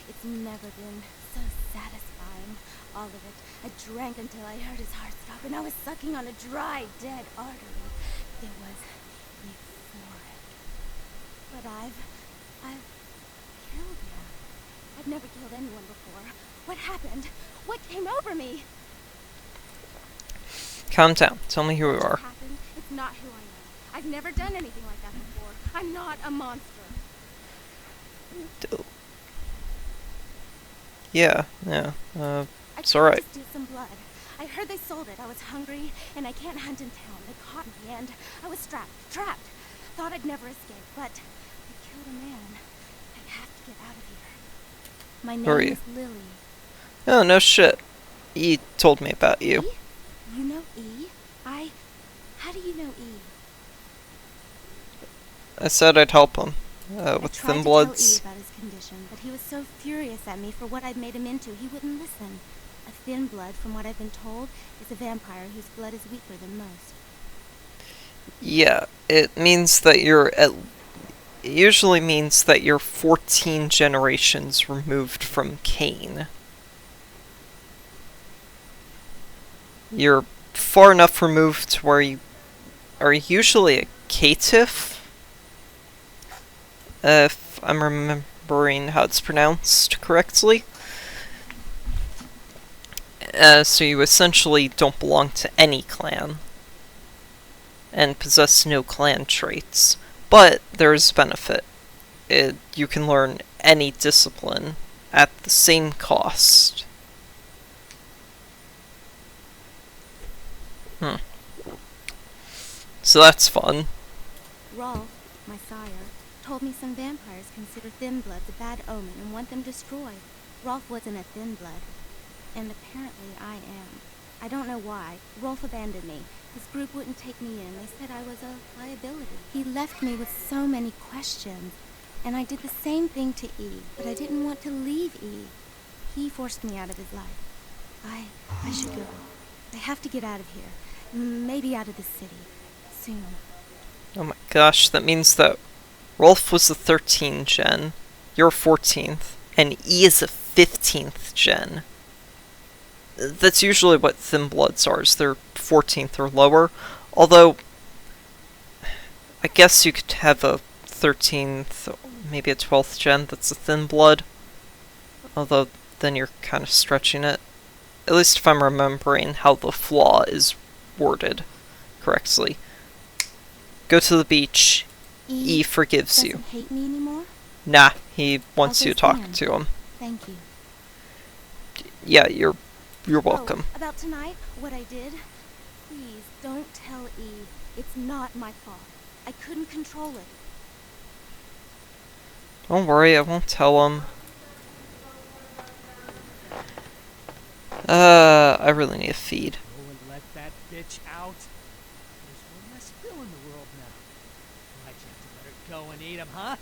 It's never been so satisfying. All of it. I drank until I heard his heart stop, and I was sucking on a dry, dead artery. It was euphoric. But I've killed him. I've never killed anyone before. What happened? What came over me? Calm down. Tell me who you are. What happened? It's not who I am. I've never done anything like that before. I'm not a monster. Yeah. It's alright. I tried to steal some blood. I heard they sold it. I was hungry, and I can't hunt in town. They caught me, and I was trapped. Thought I'd never escape, but I killed a man. I have to get out of here. My Who are name you? is Lily. Oh, no shit. E told me about you. E? You know E? How do you know E? I said I'd help him. I With tried Thin to Bloods. tell E about his condition, but he was so furious at me for what I'd made him into, he wouldn't listen. A Thin Blood, from what I've been told, is a vampire whose blood is weaker than most. Yeah, it means that you're at... It usually means that you're 14 generations removed from Cain. You're far enough removed where you are usually a caitiff, if I'm remembering how it's pronounced correctly. So you essentially don't belong to any clan, and possess no clan traits. But there's benefit. You can learn any discipline at the same cost. So that's fun. Rolf, my sire, told me some vampires consider thin bloods a bad omen and want them destroyed. Rolf wasn't a thin blood, and apparently I am. I don't know why. Rolf abandoned me. His group wouldn't take me in. They said I was a liability. He left me with so many questions, and I did the same thing to E, but I didn't want to leave E. He forced me out of his life. I should go. I have to get out of here. Maybe out of the city. Soon. Oh my gosh, that means that Rolf was the 13th gen, you're 14th, and E is a 15th gen. That's usually what thin bloods are, is they're 14th or lower. Although, I guess you could have a 13th, maybe a 12th gen that's a thin blood. Although, then you're kind of stretching it. At least if I'm remembering how the flaw is worded correctly. Go to the beach. E forgives you. Doesn't hate me anymore? Nah, he wants I'll you to go talk see him. to him. Thank you. Yeah, you're welcome. Oh, about tonight, what I did? Please, don't tell E. It's not my fault. I couldn't control it. Don't worry, I won't tell him. I really need a feed. Go and let that bitch out. There's one less Phil in the world now. Why'd you have to let her go and eat him, huh?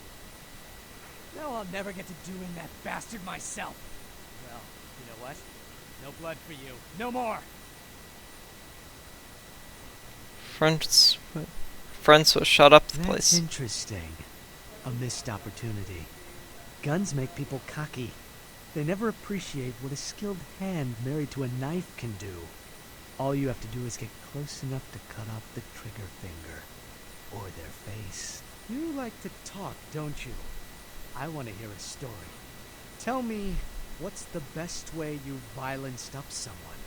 Now I'll never get to doing that bastard myself. Well, you know what? No blood for you. No more! Friends will shut up the That's place. interesting. A missed opportunity. Guns make people cocky. They never appreciate what a skilled hand married to a knife can do. All you have to do is get close enough to cut off the trigger finger. Or their face. You like to talk, don't you? I want to hear a story. Tell me, what's the best way you violenced up someone?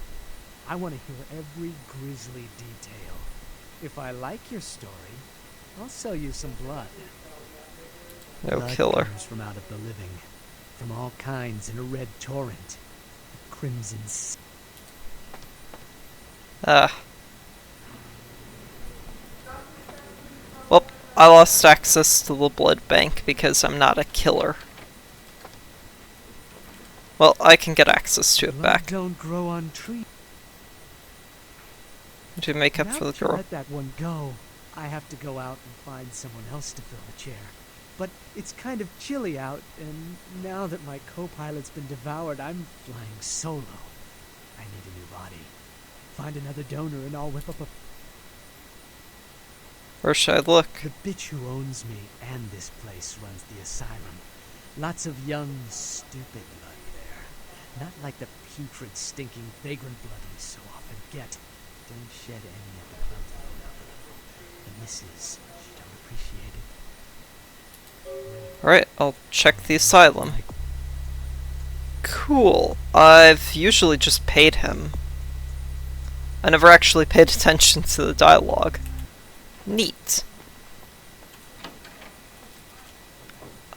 I want to hear every grisly detail. If I like your story, I'll sell you some blood. No Blood killer. comes from out of the living. From all kinds in a red torrent. A crimson sea. Well, I lost access to the blood bank because I'm not a killer. Well, I can get access to it Blood back. don't grow on trees. To make up Now for the that you girl. let that one go, I have to go out and find someone else to fill the chair. But it's kind of chilly out, and now that my co-pilot's been devoured, I'm flying solo. I need a new body. Find another donor and I'll whip up a... Where should I look? The bitch who owns me and this place runs the asylum. Lots of young, stupid blood there. Not like the putrid, stinking, vagrant blood we so often get. Don't shed any at the club, though. The missus, she don't appreciate it. Alright, I'll check the asylum. Cool. I've usually just paid him. I never actually paid attention to the dialogue. Neat.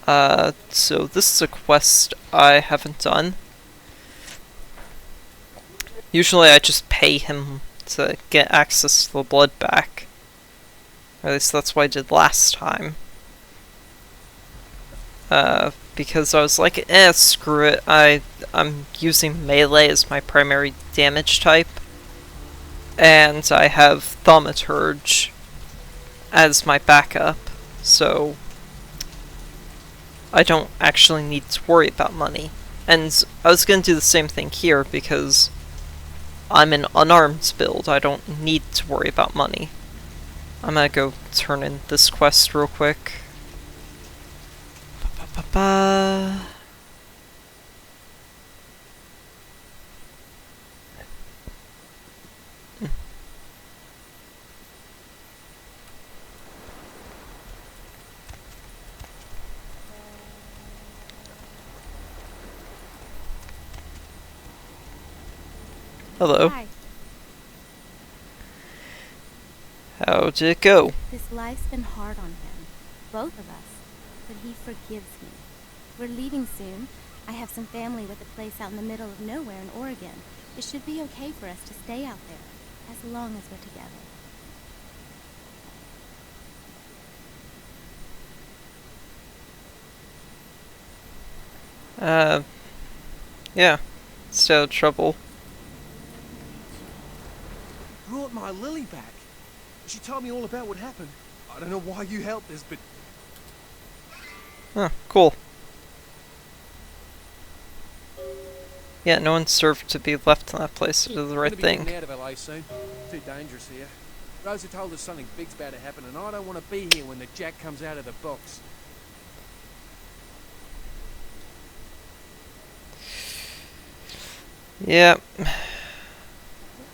So this is a quest I haven't done. Usually I just pay him to get access to the blood back. Or at least that's what I did last time. Because I was like, screw it, I'm using melee as my primary damage type. And I have Thaumaturge as my backup, so I don't actually need to worry about money. And I was gonna do the same thing here, because I'm an unarmed build, I don't need to worry about money. I'm gonna go turn in this quest real quick. Ba-ba-ba-ba. Hello. Hi. How'd it go? This life's been hard on him. Both of us. But he forgives me. We're leaving soon. I have some family with a place out in the middle of nowhere in Oregon. It should be okay for us to stay out there, as long as we're together. Yeah. Still trouble. Brought my Lily back. She told me all about what happened. I don't know why you helped us, but... Huh, cool. Yeah, no one deserved to be left in that place to do the right I'm gonna be thing. getting out of LA soon. Too dangerous here. Rosa told us something big's about to happen, and I don't want to be here when the jack comes out of the box. Yeah.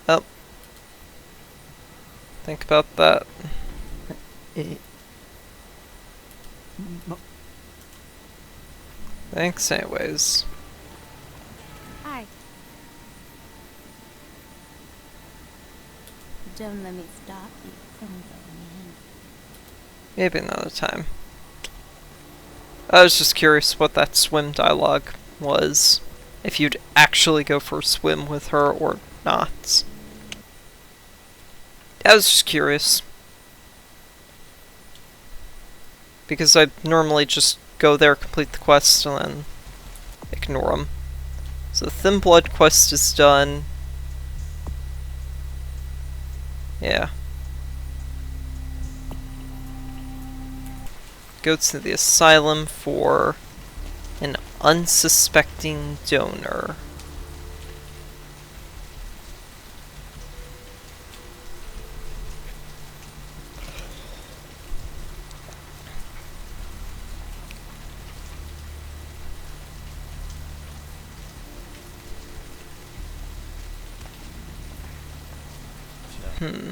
Oh. Think about that. Thanks anyways. Hi. Don't let me stop you from going in. Maybe another time. I was just curious what that swim dialogue was. If you'd actually go for a swim with her or not. I was just curious. Because I normally just go there, complete the quest, and then ignore them. So the Thin Blood quest is done. Yeah. Go to the asylum for an unsuspecting donor. Hmm.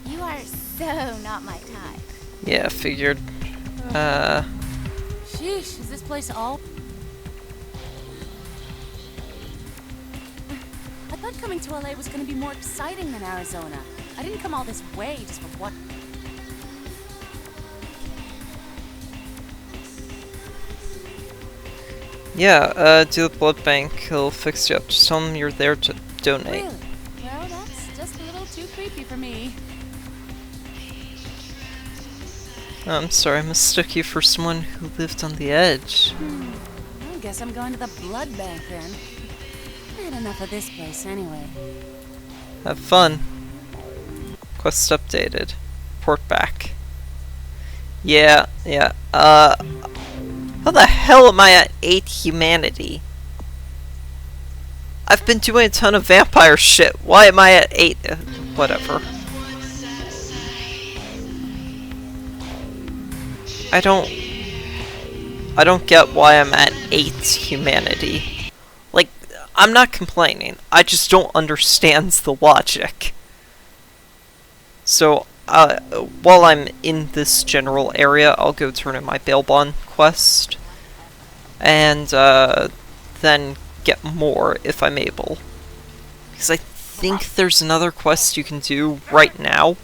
You are so not my type. Yeah, figured. Sheesh, is this place all... I thought coming to LA was gonna be more exciting than Arizona. I didn't come all this way just for what... Yeah, do the blood bank. He'll fix you up. Just tell him you're there to donate. Really? Well, that's just a little too creepy for me. Oh, I'm sorry, I mistook you for someone who lived on the edge. I guess I'm going to the blood bank then. I had enough of this place anyway. Have fun. Quest updated. Report back. Yeah. How the hell am I at 8 humanity? I've been doing a ton of vampire shit. Why am I at 8? Whatever. I don't get why I'm at 8 humanity. Like, I'm not complaining. I just don't understand the logic. So, while I'm in this general area, I'll go turn in my bail bond quest. And, then get more if I'm able. Because I think there's another quest you can do right now.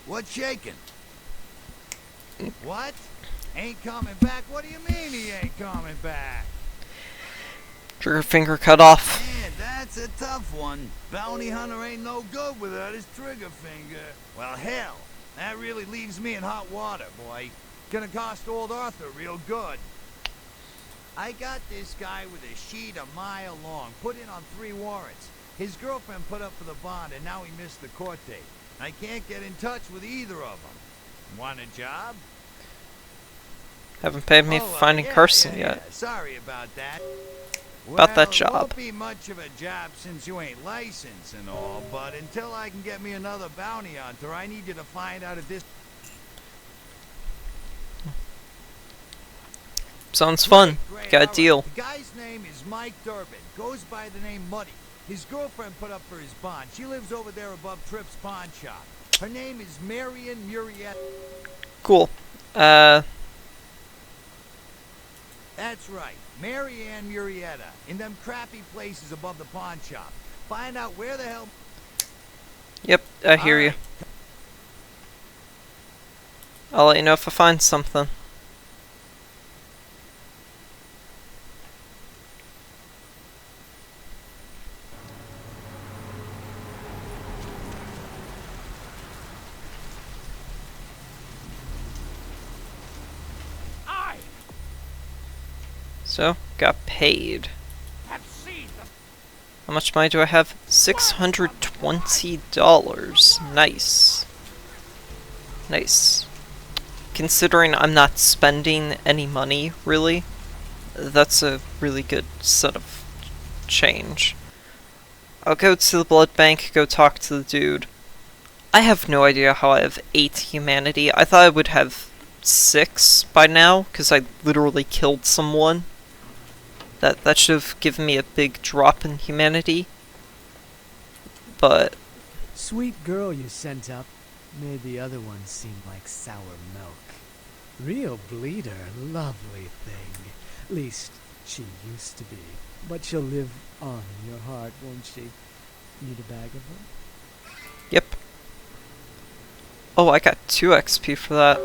What's shaking? What? Ain't coming back? What do you mean he ain't coming back? Trigger finger cut off. Man, That's a tough one. Bounty hunter ain't no good without his trigger finger. Well, hell, that really leaves me in hot water, boy. Gonna cost old Arthur real good. I got this guy with a sheet a mile long, put in on 3 warrants. His girlfriend put up for the bond, and now he missed the court date. I can't get in touch with either of them. Want a job? Haven't paid me for finding Carson yet. Sorry about that. About that Well, job. It won't be much of a job since you ain't licensed and all, but until I can get me another bounty hunter, I need you to find out if this... Sounds fun. Got a deal. The guy's name is Mike Durbin. Goes by the name Muddy. His girlfriend put up for his bond. She lives over there above Tripp's pawn shop. Her name is Marion Murietta. Cool. That's right, Marianne Murietta, in them crappy places above the pawn shop. Find out where the hell... Yep, I hear you. I'll let you know if I find something. So, got paid. How much money do I have? $620. Nice. Nice. Considering I'm not spending any money, really, that's a really good set of change. I'll go to the blood bank, go talk to the dude. I have no idea how I have 8 humanity. I thought I would have 6 by now, because I literally killed someone. That should have given me a big drop in humanity. But... Sweet girl you sent up made the other one seem like sour milk. Real bleeder, lovely thing. Least, she used to be. But she'll live on in your heart, won't she? Need a bag of her? Yep. Oh, I got 2 XP for that.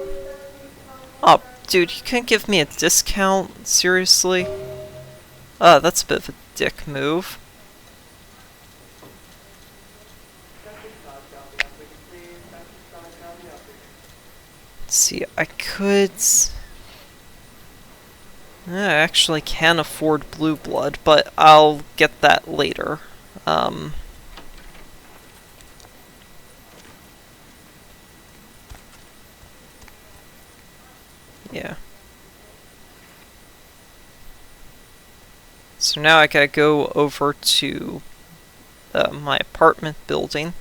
Oh, dude, you couldn't give me a discount? Seriously? That's a bit of a dick move. Let's see, I could... I actually can afford blue blood, but I'll get that later. Yeah. So now I gotta go over to my apartment building,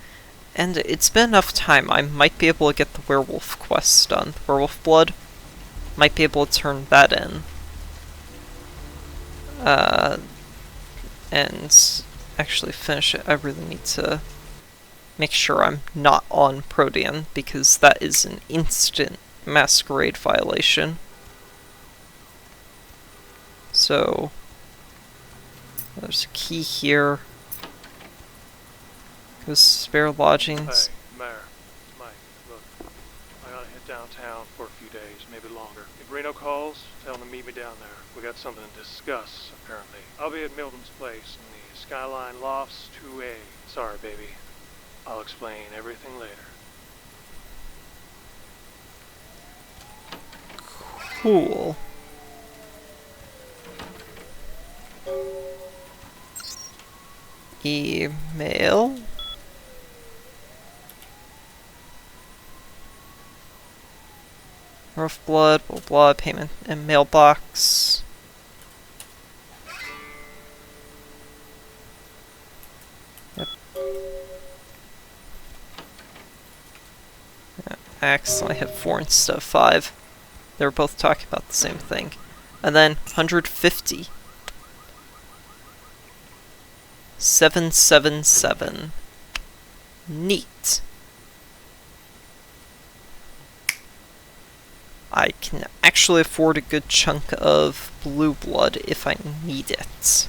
and it's been enough time. I might be able to get the werewolf quest done. Werewolf blood. Might be able to turn that in. And actually finish it. I really need to make sure I'm not on Protean, because that is an instant Masquerade violation. So... there's a key here. Goes spare lodgings. Hey, Mayor. Mike, look. I gotta hit downtown for a few days, maybe longer. If Reno calls, tell him to meet me down there. We got something to discuss, apparently. I'll be at Milton's place in the Skyline Lofts 2A. Sorry, baby. I'll explain everything later. Cool. Email. Rough blood, blah blah, payment and mailbox. Yep. I accidentally hit 4 instead of 5. They were both talking about the same thing. And then 150. 777. Neat. I can actually afford a good chunk of blue blood if I need it.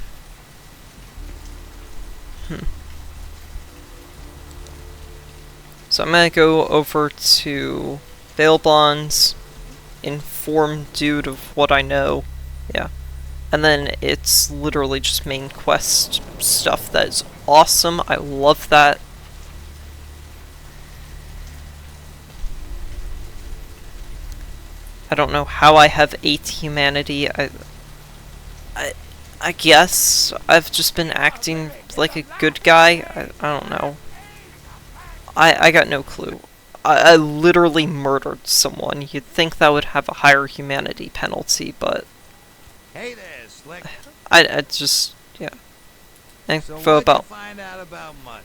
So I'm gonna go over to bail bonds, inform dude of what I know. Yeah. And then it's literally just main quest stuff that is awesome. I love that. I don't know how I have 8 humanity. I guess I've just been acting like a good guy. I don't know. I got no clue. I literally murdered someone. You'd think that would have a higher humanity penalty, but Hey there, Slick. I just, yeah. And So for what'd about you find out about money?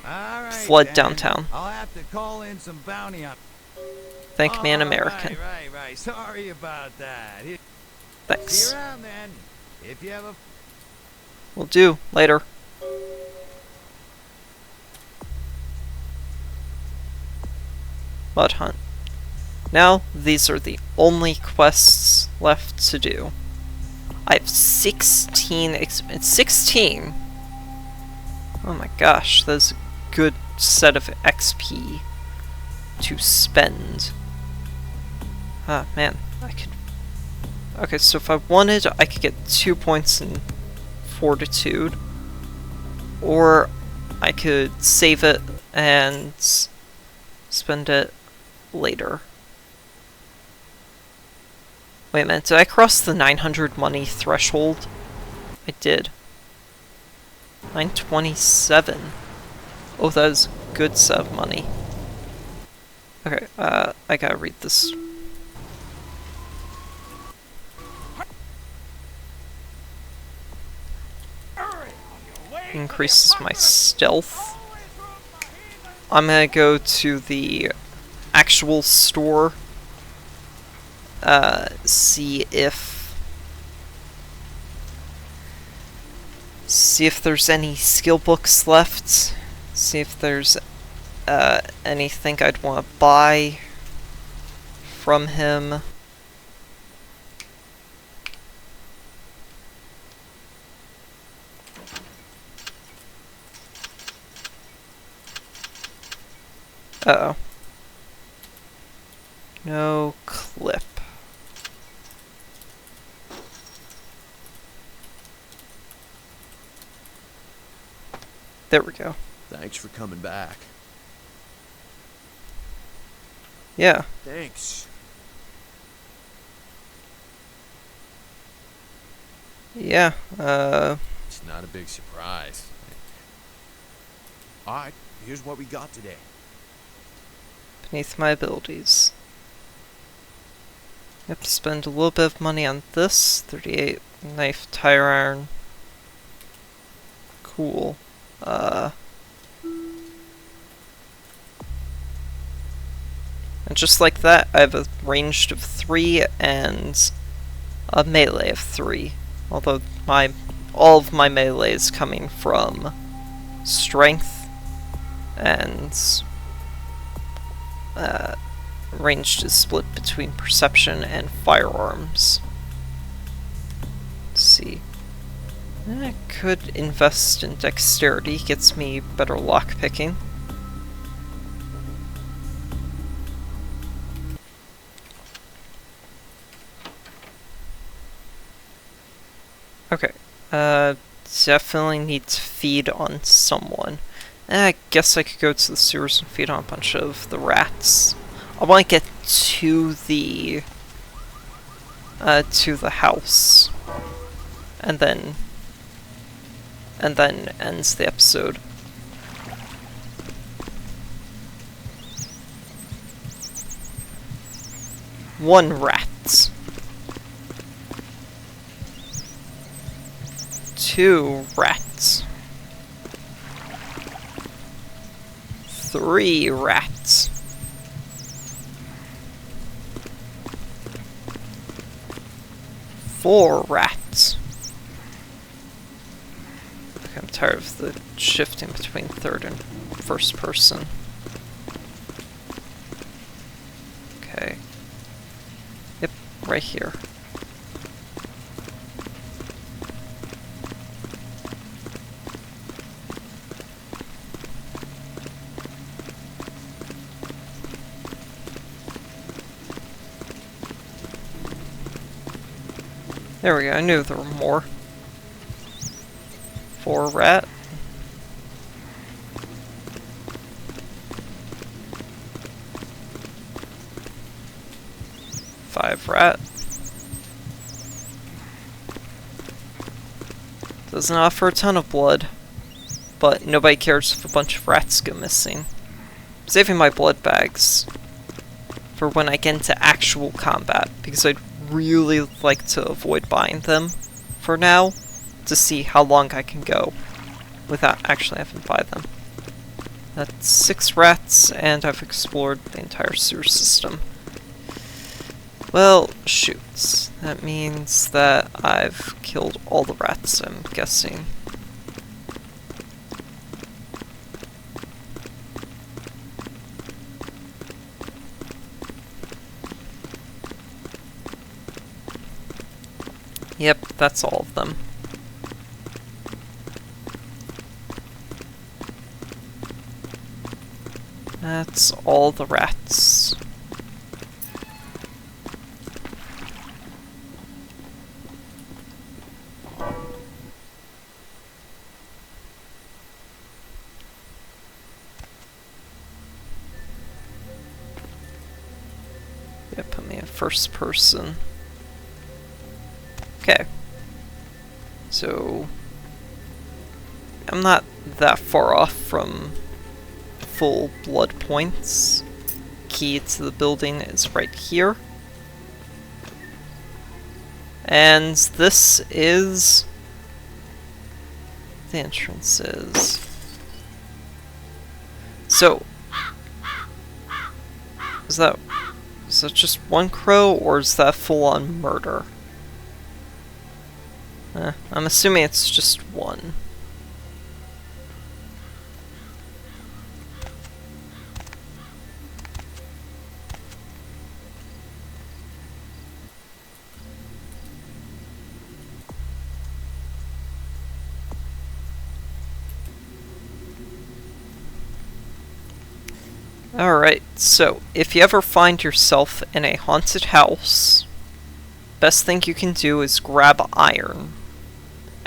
All right, flood then. downtown. I'll have to call in some bounty on. Thank me, an American. Right. Sorry about that. Thanks. See you around then. If you ever. Will do. Later. Mud hunt. Now, these are the only quests left to do. I have 16 it's 16! Oh my gosh, that's a good set of XP to spend. Ah, man, I could... Okay, so if I wanted, I could get 2 points in Fortitude. Or I could save it and spend it later. Wait a minute, did I cross the 900 money threshold? I did. 927. Oh, that is a good set of money. Okay, I gotta read this. Increases my stealth. I'm gonna go to the actual store. See if there's any skill books left. See if there's anything I'd want to buy from him. Uh-oh. No clip. There we go. Thanks for coming back. Yeah. Thanks. Yeah, It's not a big surprise. Alright, here's what we got today. beneath my abilities. Have to spend a little bit of money on this. 38 knife, tire iron. Cool. And just like that, I have a ranged of 3 and a melee of 3. Although all of my melee is coming from strength, and ranged is split between perception and firearms. Let's see. I could invest in dexterity, gets me better lockpicking. Okay, definitely need to feed on someone. I guess I could go to the sewers and feed on a bunch of the rats. I want to get to the house, and then ends the episode. One rat. 2 rats. 3 rats. 4 rats. Okay, I'm tired of the shifting between third and first person. Okay. Yep, right here. There we go, I knew there were more. 4 rat. Five rat. Doesn't offer a ton of blood, but nobody cares if a bunch of rats go missing. I'm saving my blood bags for when I get into actual combat, because I'd really like to avoid buying them for now, to see how long I can go without actually having to buy them. That's 6 rats, and I've explored the entire sewer system. Well, shoot. That means that I've killed all the rats, I'm guessing. Yep, that's all of them. That's all the rats. Yeah, put me in first person. Okay. So I'm not that far off from full blood points. Key to the building is right here. And this is the entrance is. So is that just one crow, or is that full-on murder? I'm assuming it's just one. Alright, so if you ever find yourself in a haunted house, best thing you can do is grab iron,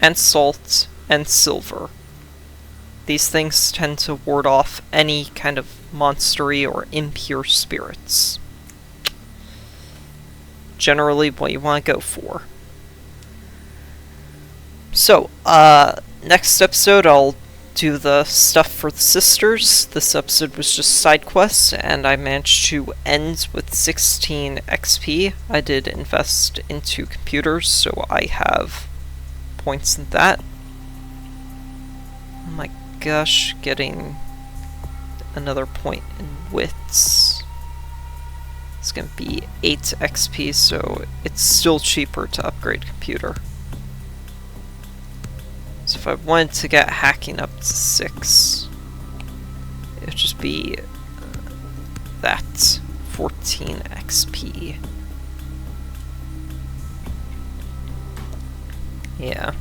and salt, and silver. These things tend to ward off any kind of monstery or impure spirits. Generally what you want to go for. So, next episode I'll do the stuff for the sisters. This episode was just side quests, and I managed to end with 16 XP. I did invest into computers, so I have points in that. Oh my gosh, getting another point in wits. It's gonna be 8 XP, so it's still cheaper to upgrade computer. So if I wanted to get hacking up to 6, it would just be that 14 XP. Yeah.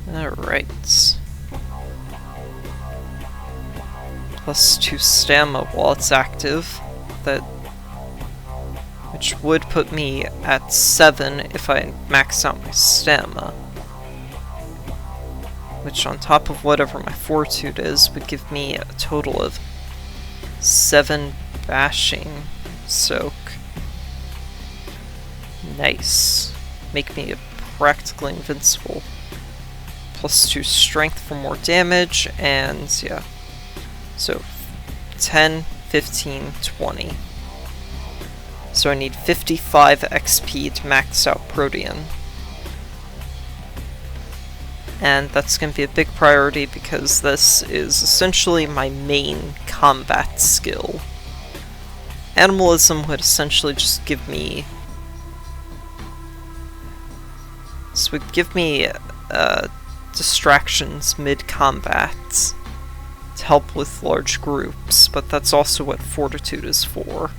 Alright. +2 stamina while it's active. Which would put me at 7 if I max out my stamina. Which, on top of whatever my fortitude is, would give me a total of 7 bashing soak. Nice. Make me practically invincible. +2 strength for more damage, and yeah. So, 10, 15, 20. So I need 55 XP to max out Protean. And that's going to be a big priority because this is essentially my main combat skill. Animalism would essentially just give me... This would give me distractions mid-combat to help with large groups, but that's also what Fortitude is for.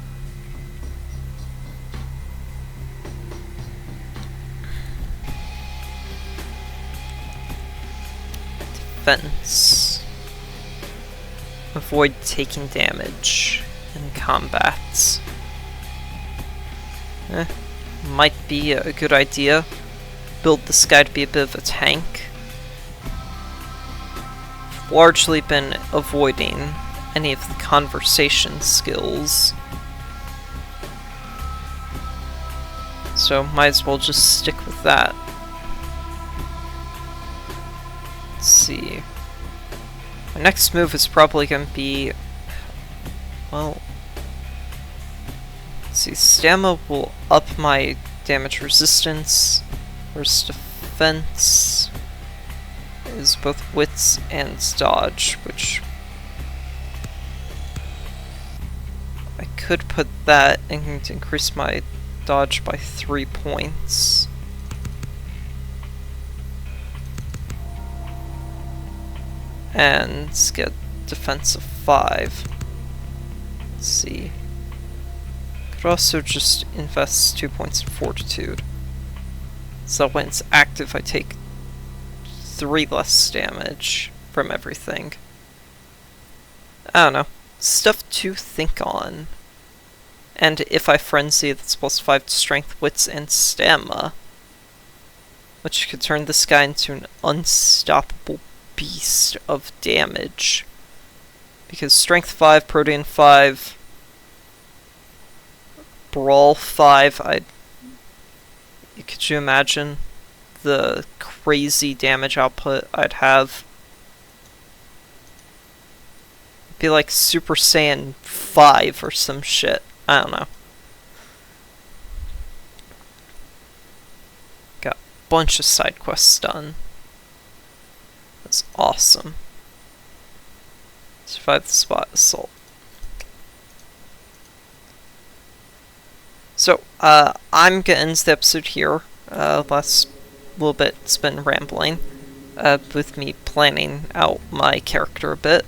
Defense. Avoid taking damage in combat. Might be a good idea. Build this guy to be a bit of a tank. Largely been avoiding any of the conversation skills. So might as well just stick with that. Let's see. My next move is probably going to be... well... let's see, stamina will up my damage resistance. Whereas defense is both wits and dodge, which... I could put that and increase my dodge by 3 points. And get defense of 5. Let's see. Could also just invest 2 points in fortitude. So when it's active, I take 3 less damage from everything. I don't know. Stuff to think on. And if I frenzy, that's plus 5 to strength, wits, and stamina. Which could turn this guy into an unstoppable beast of damage. Because strength 5, protein 5, brawl 5, could you imagine the crazy damage output I'd have? It'd be like Super Saiyan 5 or some shit. I don't know. Got a bunch of side quests done. That's awesome. Survive the spot assault. So, I'm gonna end the episode here. Last little bit's been rambling, with me planning out my character a bit.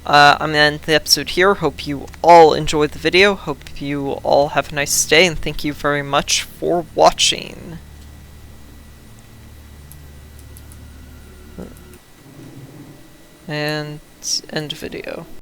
I'm gonna end the episode here. Hope you all enjoyed the video. Hope you all have a nice day, and thank you very much for watching. And end video.